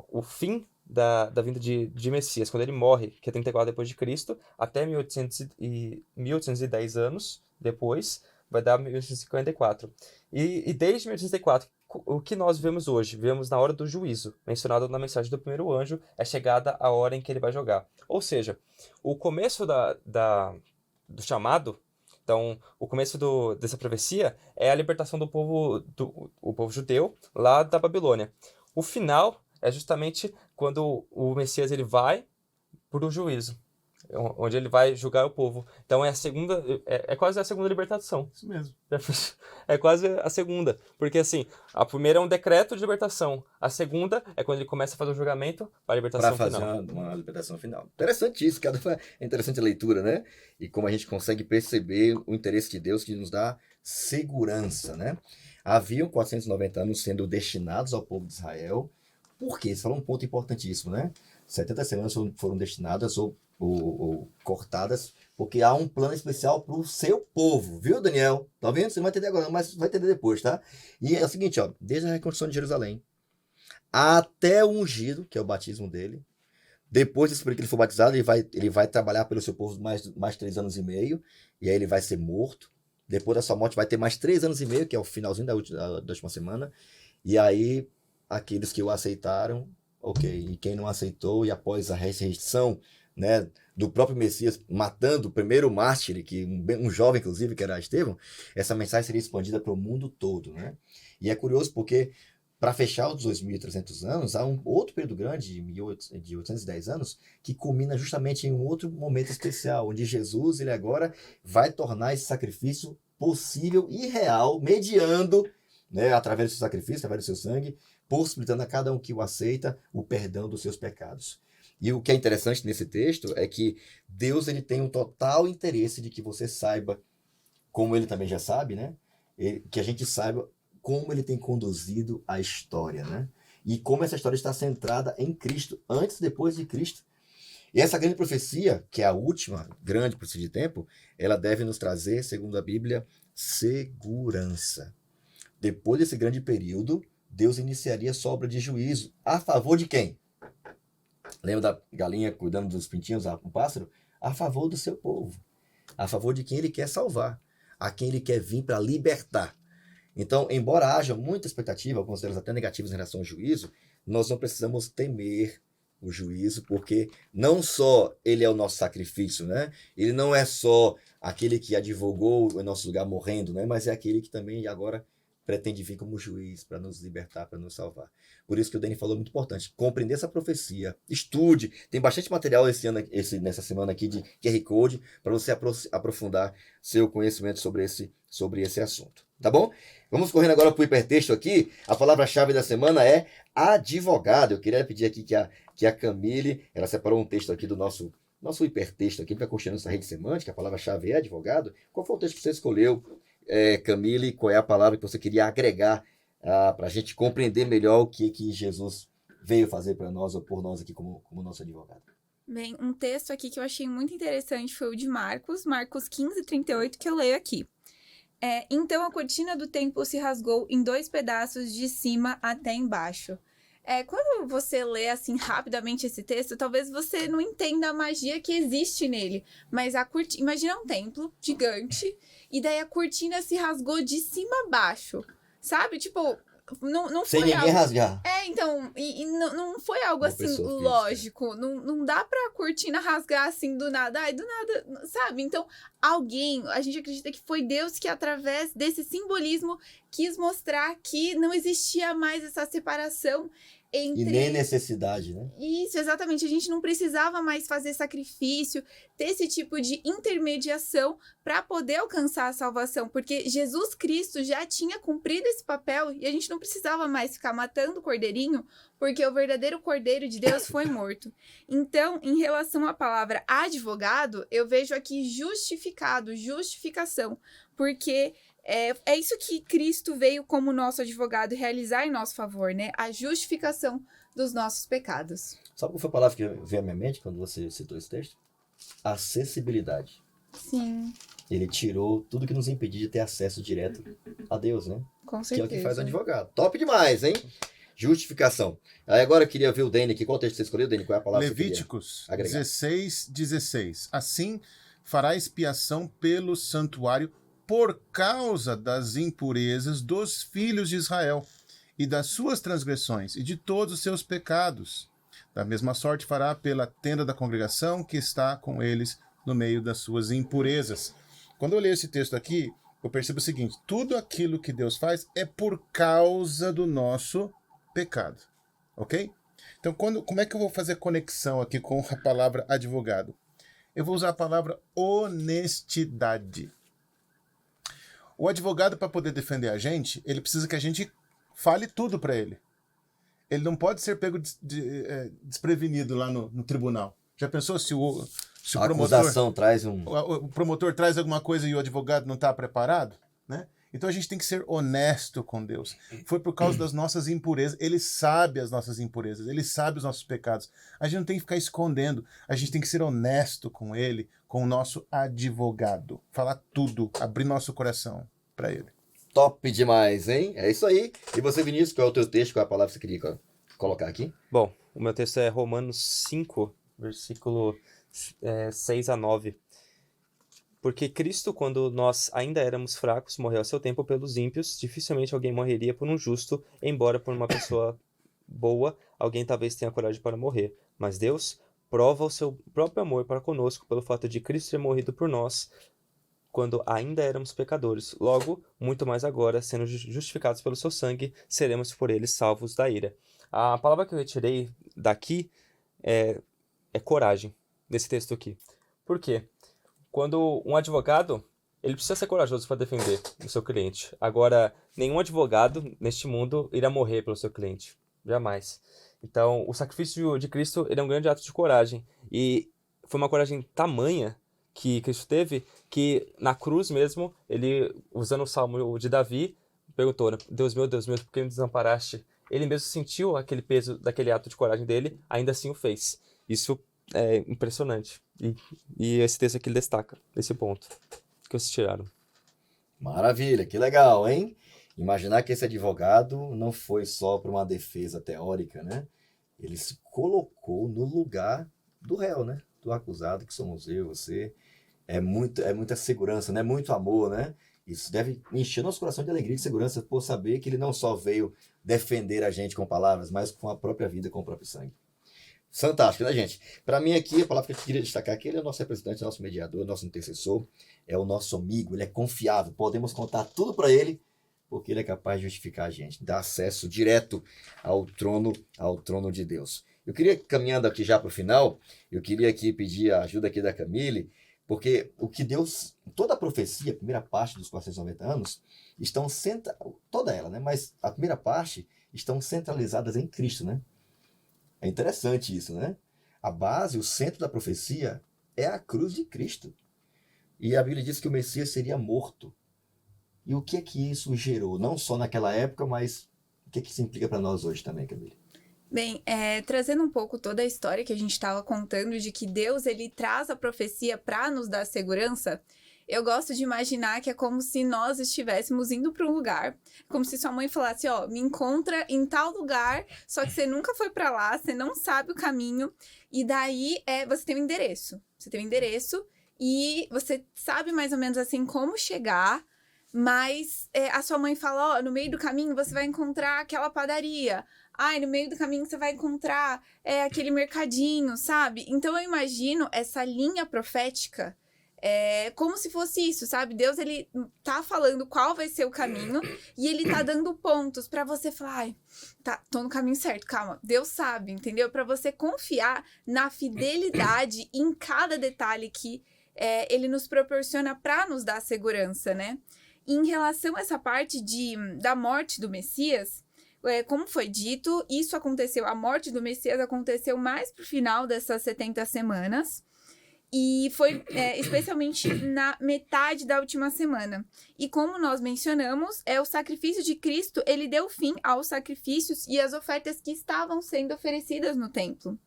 o fim da vinda de Messias, quando ele morre, que é 34 depois de Cristo, até 1810 anos depois, vai dar 1854. E desde 1854, o que nós vemos hoje? Vemos na hora do juízo, mencionado na mensagem do primeiro anjo, é chegada a hora em que ele vai julgar. Ou seja, o começo do chamado, então, o começo dessa profecia é a libertação do povo judeu lá da Babilônia. O final é justamente quando o Messias ele vai para o juízo, onde ele vai julgar o povo. Então é quase a segunda libertação. Isso mesmo. É quase a segunda. Porque assim, a primeira é um decreto de libertação. A segunda é quando ele começa a fazer o julgamento para a libertação final. Para fazer uma libertação final. Interessante isso, é interessante a leitura, né? E como a gente consegue perceber o interesse de Deus que nos dá segurança, né? Haviam 490 anos sendo destinados ao povo de Israel. Por quê? Você falou um ponto importantíssimo, né? 70 semanas foram destinadas ou cortadas, porque há um plano especial para o seu povo, viu, Daniel? Tá vendo? Você não vai entender agora, mas vai entender depois, tá? E é o seguinte, ó, desde a reconstrução de Jerusalém até o ungido, que é o batismo dele, depois desse período que ele for batizado, ele vai trabalhar pelo seu povo mais 3 anos e meio, e aí ele vai ser morto. Depois da sua morte vai ter mais 3 anos e meio, que é o finalzinho da última semana, e aí aqueles que o aceitaram, ok, e quem não aceitou, e após a ressurreição, né, do próprio Messias matando o primeiro mártir, que um jovem inclusive, que era Estevão, essa mensagem seria expandida para o mundo todo, né? E é curioso porque para fechar os 2.300 anos, há um outro período grande, de 810 anos, que culmina justamente em um outro momento especial, onde Jesus ele agora vai tornar esse sacrifício possível e real, mediando, né, através do seu sacrifício, através do seu sangue, possibilitando a cada um que o aceita o perdão dos seus pecados. E o que é interessante nesse texto é que Deus ele tem um total interesse de que você saiba, como ele também já sabe, né? Que a gente saiba como ele tem conduzido a história, né? E como essa história está centrada em Cristo, antes e depois de Cristo. E essa grande profecia, que é a última grande profecia de tempo, ela deve nos trazer, segundo a Bíblia, segurança. Depois desse grande período, Deus iniciaria sua obra de juízo. A favor de quem? Lembra da galinha cuidando dos pintinhos, um pássaro? A favor do seu povo. A favor de quem ele quer salvar. A quem ele quer vir para libertar. Então, embora haja muita expectativa, algumas delas até negativas em relação ao juízo, nós não precisamos temer o juízo, porque não só ele é o nosso sacrifício, né? Ele não é só aquele que advogou em nosso lugar morrendo, né? Mas é aquele que também agora pretende vir como juiz para nos libertar, para nos salvar. Por isso que o Dani falou muito importante, compreender essa profecia, estude, tem bastante material nessa semana aqui de QR Code para você aprofundar seu conhecimento sobre esse assunto, tá bom? Vamos correndo agora para o hipertexto aqui, a palavra-chave da semana é advogado. Eu queria pedir aqui que a Camille, ela separou um texto aqui do nosso hipertexto aqui, para construir nossa rede semântica, a palavra-chave é advogado. Qual foi o texto que você escolheu, Camille? Qual é a palavra que você queria agregar para a gente compreender melhor o que Jesus veio fazer para nós ou por nós aqui como nosso advogado? Bem, um texto aqui que eu achei muito interessante foi o de Marcos 15:38, que eu leio aqui. Então a cortina do templo se rasgou em 2 pedaços de cima até embaixo. Quando você lê assim rapidamente esse texto, talvez você não entenda a magia que existe nele. Mas imagina um templo gigante e daí a cortina se rasgou de cima a baixo. Sabe? Tipo, não sem foi ninguém rasgar. Então, não foi algo Uma assim pessoa física. lógico. Não dá pra cortina rasgar assim do nada. Ai, do nada, sabe? Então, a gente acredita que foi Deus que, através desse simbolismo, quis mostrar que não existia mais essa separação entre... E nem necessidade, né? Isso, exatamente. A gente não precisava mais fazer sacrifício, ter esse tipo de intermediação para poder alcançar a salvação, porque Jesus Cristo já tinha cumprido esse papel e a gente não precisava mais ficar matando o cordeirinho, porque o verdadeiro cordeiro de Deus foi morto. Então, em relação à palavra advogado, eu vejo aqui justificação, porque é isso que Cristo veio como nosso advogado realizar em nosso favor, né? A justificação dos nossos pecados. Sabe qual foi a palavra que veio à minha mente quando você citou esse texto? Acessibilidade. Sim. Ele tirou tudo que nos impedia de ter acesso direto a Deus, né? Com certeza. Que é o que faz o advogado. Top demais, hein? Justificação. Aí agora eu queria ver o Dani aqui. Qual texto você escolheu, Dani? Qual é a palavra Levíticos que você queria agregar? 16:16. Assim fará expiação pelo santuário por causa das impurezas dos filhos de Israel e das suas transgressões e de todos os seus pecados. Da mesma sorte fará pela tenda da congregação que está com eles no meio das suas impurezas. Quando eu leio esse texto aqui, eu percebo o seguinte: tudo aquilo que Deus faz é por causa do nosso pecado. Ok? Então, como é que eu vou fazer conexão aqui com a palavra advogado? Eu vou usar a palavra honestidade. O advogado, para poder defender a gente, ele precisa que a gente fale tudo para ele. Ele não pode ser pego desprevenido lá no tribunal. Já pensou se o a acusação traz o promotor traz alguma coisa e o advogado não está preparado, né? Então a gente tem que ser honesto com Deus. Foi por causa das nossas impurezas. Ele sabe as nossas impurezas, ele sabe os nossos pecados. A gente não tem que ficar escondendo. A gente tem que ser honesto com ele, com o nosso advogado. Falar tudo, abrir nosso coração para ele. Top demais, hein? É isso aí. E você, Vinícius, qual é o teu texto? Qual é a palavra que você queria colocar aqui? Bom, o meu texto é Romanos 5, versículo 6-9. Porque Cristo, quando nós ainda éramos fracos, morreu a seu tempo pelos ímpios. Dificilmente alguém morreria por um justo, embora por uma pessoa boa, alguém talvez tenha coragem para morrer. Mas Deus prova o seu próprio amor para conosco pelo fato de Cristo ter morrido por nós, quando ainda éramos pecadores. Logo, muito mais agora, sendo justificados pelo seu sangue, seremos por ele salvos da ira. A palavra que eu retirei daqui é coragem, nesse texto aqui. Por quê? Quando um advogado, ele precisa ser corajoso para defender o seu cliente. Agora, nenhum advogado neste mundo irá morrer pelo seu cliente. Jamais. Então, o sacrifício de Cristo, ele é um grande ato de coragem. E foi uma coragem tamanha que Cristo teve, que na cruz mesmo, ele, usando o salmo de Davi, perguntou, né, Deus meu, por que me desamparaste? Ele mesmo sentiu aquele peso daquele ato de coragem dele, ainda assim o fez. Isso é impressionante. E esse texto aqui ele destaca esse ponto que vocês tiraram. Maravilha, que legal, hein? Imaginar que esse advogado não foi só para uma defesa teórica, né? Ele se colocou no lugar do réu, né? Do acusado, que somos eu, você. É muita segurança, né? Muito amor, né? Isso deve encher nosso coração de alegria e de segurança por saber que ele não só veio defender a gente com palavras, mas com a própria vida, com o próprio sangue. Fantástico, né, gente? Para mim aqui, a palavra que eu queria destacar aqui, ele é o nosso representante, nosso mediador, nosso intercessor, é o nosso amigo, ele é confiável, podemos contar tudo para ele, porque ele é capaz de justificar a gente, dar acesso direto ao trono de Deus. Eu queria, caminhando aqui já para o final, eu queria aqui pedir a ajuda aqui da Camille, porque o que Deus, toda a profecia, a primeira parte dos 490 anos, toda ela, né? Mas a primeira parte estão centralizadas em Cristo, né? É interessante isso, né? A base, o centro da profecia é a cruz de Cristo. E a Bíblia diz que o Messias seria morto. E o que é que isso gerou? Não só naquela época, mas o que é que isso implica para nós hoje também, Camille? Bem, trazendo um pouco toda a história que a gente estava contando de que Deus ele traz a profecia para nos dar segurança, eu gosto de imaginar que é como se nós estivéssemos indo para um lugar, como se sua mãe falasse, ó, me encontra em tal lugar, só que você nunca foi para lá, você não sabe o caminho, e daí você tem um endereço. Você tem um endereço e você sabe mais ou menos assim como chegar, mas a sua mãe fala, ó, no meio do caminho você vai encontrar aquela padaria. Ai, no meio do caminho você vai encontrar aquele mercadinho, sabe? Então eu imagino essa linha profética como se fosse isso, sabe? Deus, ele tá falando qual vai ser o caminho e ele tá dando pontos pra você falar, ai, tá, tô no caminho certo, calma. Deus sabe, entendeu? Pra você confiar na fidelidade em cada detalhe que ele nos proporciona pra nos dar segurança, né? E em relação a essa parte da morte do Messias, como foi dito, isso aconteceu, a morte do Messias aconteceu mais pro final dessas 70 semanas. E foi especialmente na metade da última semana. E como nós mencionamos, o sacrifício de Cristo, ele deu fim aos sacrifícios e às ofertas que estavam sendo oferecidas no templo.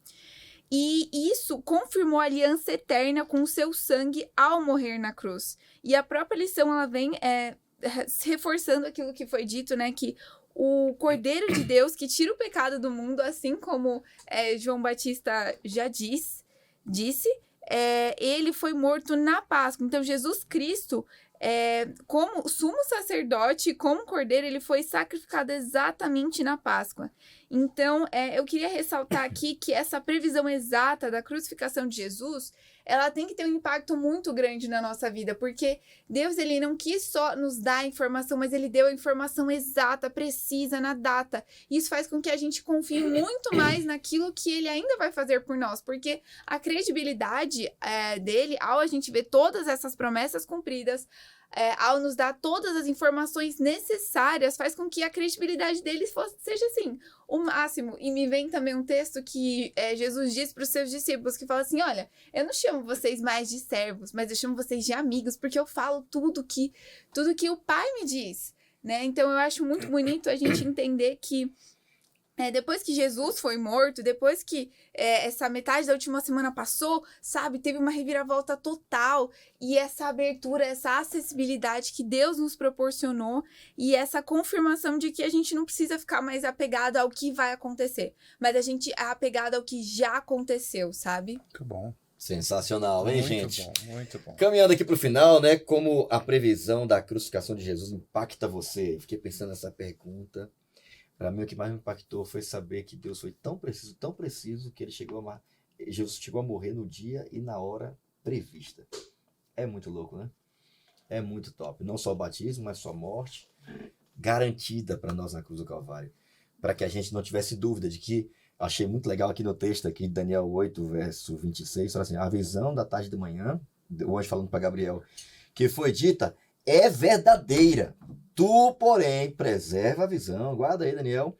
E isso confirmou a aliança eterna com o seu sangue ao morrer na cruz. E a própria lição, ela vem reforçando aquilo que foi dito, né? Que o Cordeiro de Deus que tira o pecado do mundo, assim como João Batista já disse, ele foi morto na Páscoa. Então, Jesus Cristo, como sumo sacerdote, como cordeiro, ele foi sacrificado exatamente na Páscoa. Então, eu queria ressaltar aqui que essa previsão exata da crucificação de Jesus, ela tem que ter um impacto muito grande na nossa vida, porque Deus, ele não quis só nos dar a informação, mas ele deu a informação exata, precisa, na data. Isso faz com que a gente confie muito mais naquilo que ele ainda vai fazer por nós, porque a credibilidade dele, ao a gente ver todas essas promessas cumpridas, ao nos dar todas as informações necessárias, faz com que a credibilidade deles seja assim, o máximo. E me vem também um texto que Jesus diz para os seus discípulos, que fala assim, olha, eu não chamo vocês mais de servos, mas eu chamo vocês de amigos, porque eu falo tudo que o Pai me diz, né? Então eu acho muito bonito a gente entender que depois que Jesus foi morto, depois que essa metade da última semana passou, sabe, teve uma reviravolta total, e essa abertura, essa acessibilidade que Deus nos proporcionou, e essa confirmação de que a gente não precisa ficar mais apegado ao que vai acontecer, mas a gente é apegado ao que já aconteceu, sabe? Muito bom. Sensacional, hein, gente? Muito bom, muito bom. Caminhando aqui para o final, né? Como a previsão da crucificação de Jesus impacta você? Fiquei pensando nessa pergunta. Para mim, o que mais me impactou foi saber que Deus foi tão preciso, que Jesus chegou a morrer no dia e na hora prevista. É muito louco, né? é muito top. Não só o batismo, mas sua morte garantida para nós na cruz do Calvário. Para que a gente não tivesse dúvida de que, achei muito legal aqui no texto aqui de Daniel 8, verso 26, fala assim, a visão da tarde de manhã, o anjo falando para Gabriel, que foi dita, é verdadeira. Tu, porém, preserva a visão, guarda aí, Daniel,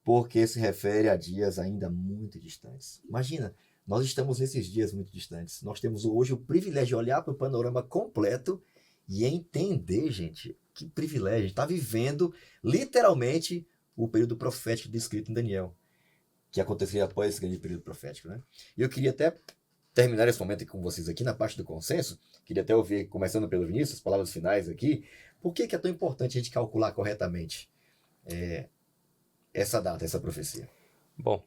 porque se refere a dias ainda muito distantes. Imagina, nós estamos nesses dias muito distantes. Nós temos hoje o privilégio de olhar para o panorama completo e entender, gente, que privilégio. Está vivendo, literalmente, o período profético descrito em Daniel, que aconteceria após esse grande período profético, né? E eu queria até terminar esse momento com vocês aqui na parte do consenso. Queria até ouvir, começando pelo Vinícius, as palavras finais aqui. Por que é tão importante a gente calcular corretamente essa data, essa profecia? Bom,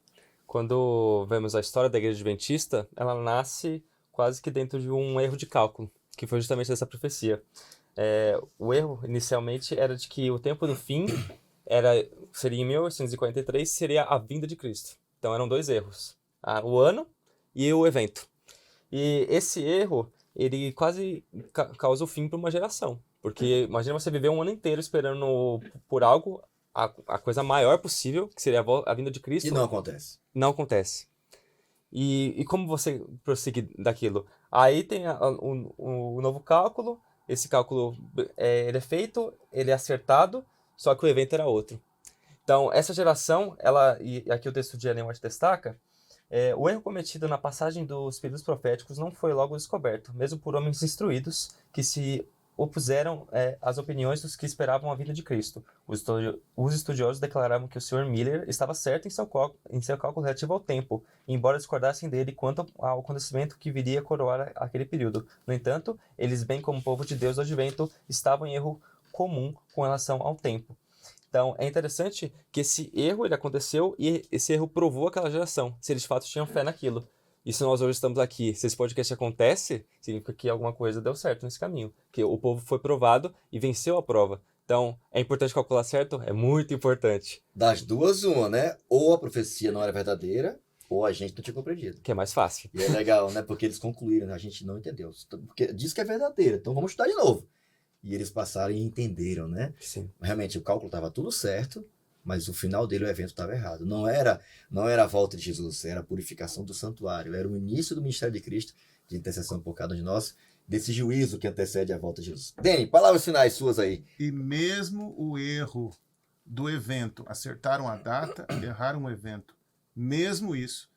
quando vemos a história da Igreja Adventista, ela nasce quase que dentro de um erro de cálculo, que foi justamente essa profecia. O erro, inicialmente, era de que o tempo do fim seria em 1843, seria a vinda de Cristo. Então eram dois erros, o ano e o evento. E esse erro, ele quase causa o fim para uma geração. Porque imagina você viver um ano inteiro esperando por algo, a coisa maior possível, que seria a vinda de Cristo. E não acontece. Não acontece. E como você prosseguir daquilo? Aí tem o novo cálculo, esse cálculo ele é feito, ele é acertado, só que o evento era outro. Então, essa geração, e aqui o texto de Ellen White destaca, o erro cometido na passagem dos períodos proféticos não foi logo descoberto, mesmo por homens instruídos que se opuseram às opiniões dos que esperavam a vinda de Cristo. Os estudiosos declaravam que o Sr. Miller estava certo em seu cálculo relativo ao tempo, embora discordassem dele quanto ao acontecimento que viria a coroar aquele período. No entanto, eles, bem como o povo de Deus do Advento, estavam em erro comum com relação ao tempo. Então, é interessante que esse erro ele aconteceu e esse erro provou aquela geração, se eles de fato tinham fé naquilo. E se nós hoje estamos aqui, se esse podcast acontece, significa que alguma coisa deu certo nesse caminho. Que o povo foi provado e venceu a prova. Então, é importante calcular certo? É muito importante. Das duas, uma, né? Ou a profecia não era verdadeira, ou a gente não tinha compreendido. Que é mais fácil. E é legal, né? Porque eles concluíram, né? A gente não entendeu. Porque diz que é verdadeira, então vamos estudar de novo. E eles passaram e entenderam, né? Sim. Realmente, o cálculo estava tudo certo, mas o final dele, o evento estava errado. Não era a volta de Jesus, era a purificação do santuário. Era o início do ministério de Cristo, de intercessão por cada um de nós, desse juízo que antecede a volta de Jesus. Deni, palavras finais suas aí. E mesmo o erro do evento, acertaram a data, erraram o evento. Mesmo isso,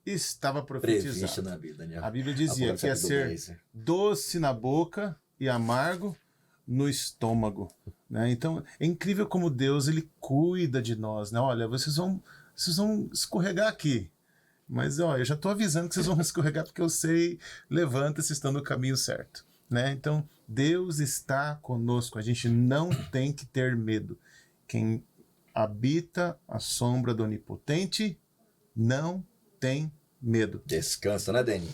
estava Previsto profetizado. na Bíblia, Daniel. A Bíblia dizia que ia ser doce na boca e amargo no estômago, né? Então é incrível como Deus ele cuida de nós, né? Olha, vocês vão escorregar aqui, mas ó, eu já estou avisando que vocês vão escorregar porque eu sei, levanta-se, estão no caminho certo, né? Então Deus está conosco, a gente não tem que ter medo. Quem habita a sombra do Onipotente não tem medo. Descansa, né, Deni?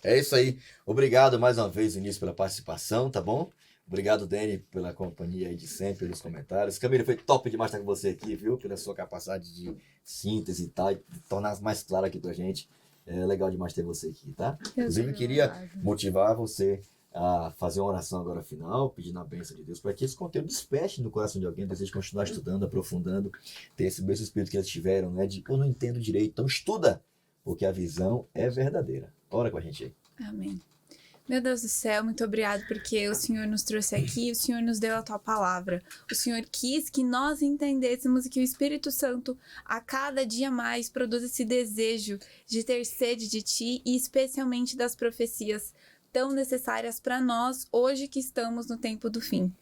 É isso aí. Obrigado mais uma vez, Vinícius, pela participação, tá bom? Obrigado, Deni, pela companhia aí de sempre, pelos comentários. Camila, foi top demais estar com você aqui, viu? Pela sua capacidade de síntese e tal, e tornar mais claro aqui pra gente. É legal demais ter você aqui, tá? Inclusive, eu queria motivar você a fazer uma oração agora final, pedindo a bênção de Deus, para que esse conteúdo desperte no coração de alguém, deseja continuar estudando, aprofundando, ter esse mesmo espírito que eles tiveram, né? De eu não entendo direito, então estuda, porque a visão é verdadeira. Ora com a gente aí. Amém. Meu Deus do céu, muito obrigado porque o Senhor nos trouxe aqui, o Senhor nos deu a tua palavra. O Senhor quis que nós entendêssemos e que o Espírito Santo a cada dia mais produza esse desejo de ter sede de ti e especialmente das profecias tão necessárias para nós hoje que estamos no tempo do fim.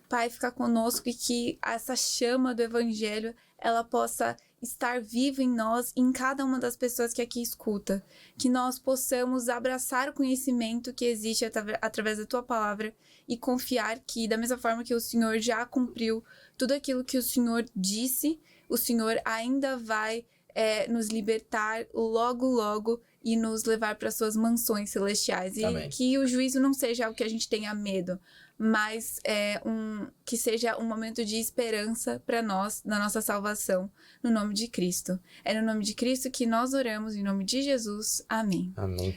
Pai, fica conosco e que essa chama do Evangelho ela possa estar viva em nós, em cada uma das pessoas que aqui escuta. Que nós possamos abraçar o conhecimento que existe através da tua palavra e confiar que, da mesma forma que o Senhor já cumpriu tudo aquilo que o Senhor disse, o Senhor ainda vai nos libertar logo, logo e nos levar para suas mansões celestiais. E Amém. Que o juízo não seja algo que a gente tenha medo, mas que seja um momento de esperança para nós, na nossa salvação, no nome de Cristo. É no nome de Cristo que nós oramos, em nome de Jesus. Amém. Amém.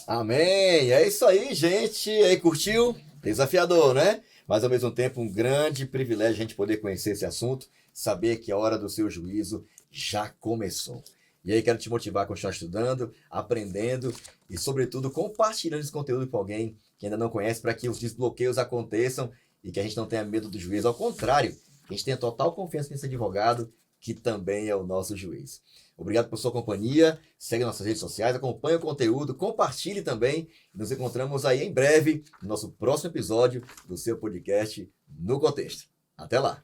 Amém! É isso aí, gente. E aí, curtiu? Desafiador, né? mas ao mesmo tempo um grande privilégio a gente poder conhecer esse assunto, saber que a hora do seu juízo já começou. E aí quero te motivar a continuar estudando, aprendendo e, sobretudo, compartilhando esse conteúdo com alguém que ainda não conhece, para que os desbloqueios aconteçam e que a gente não tenha medo do juízo. Ao contrário, que a gente tenha total confiança nesse advogado, que também é o nosso juiz. Obrigado por sua companhia, segue nossas redes sociais, acompanhe o conteúdo, compartilhe também. Nos encontramos aí em breve no nosso próximo episódio do seu podcast No Contexto. Até lá!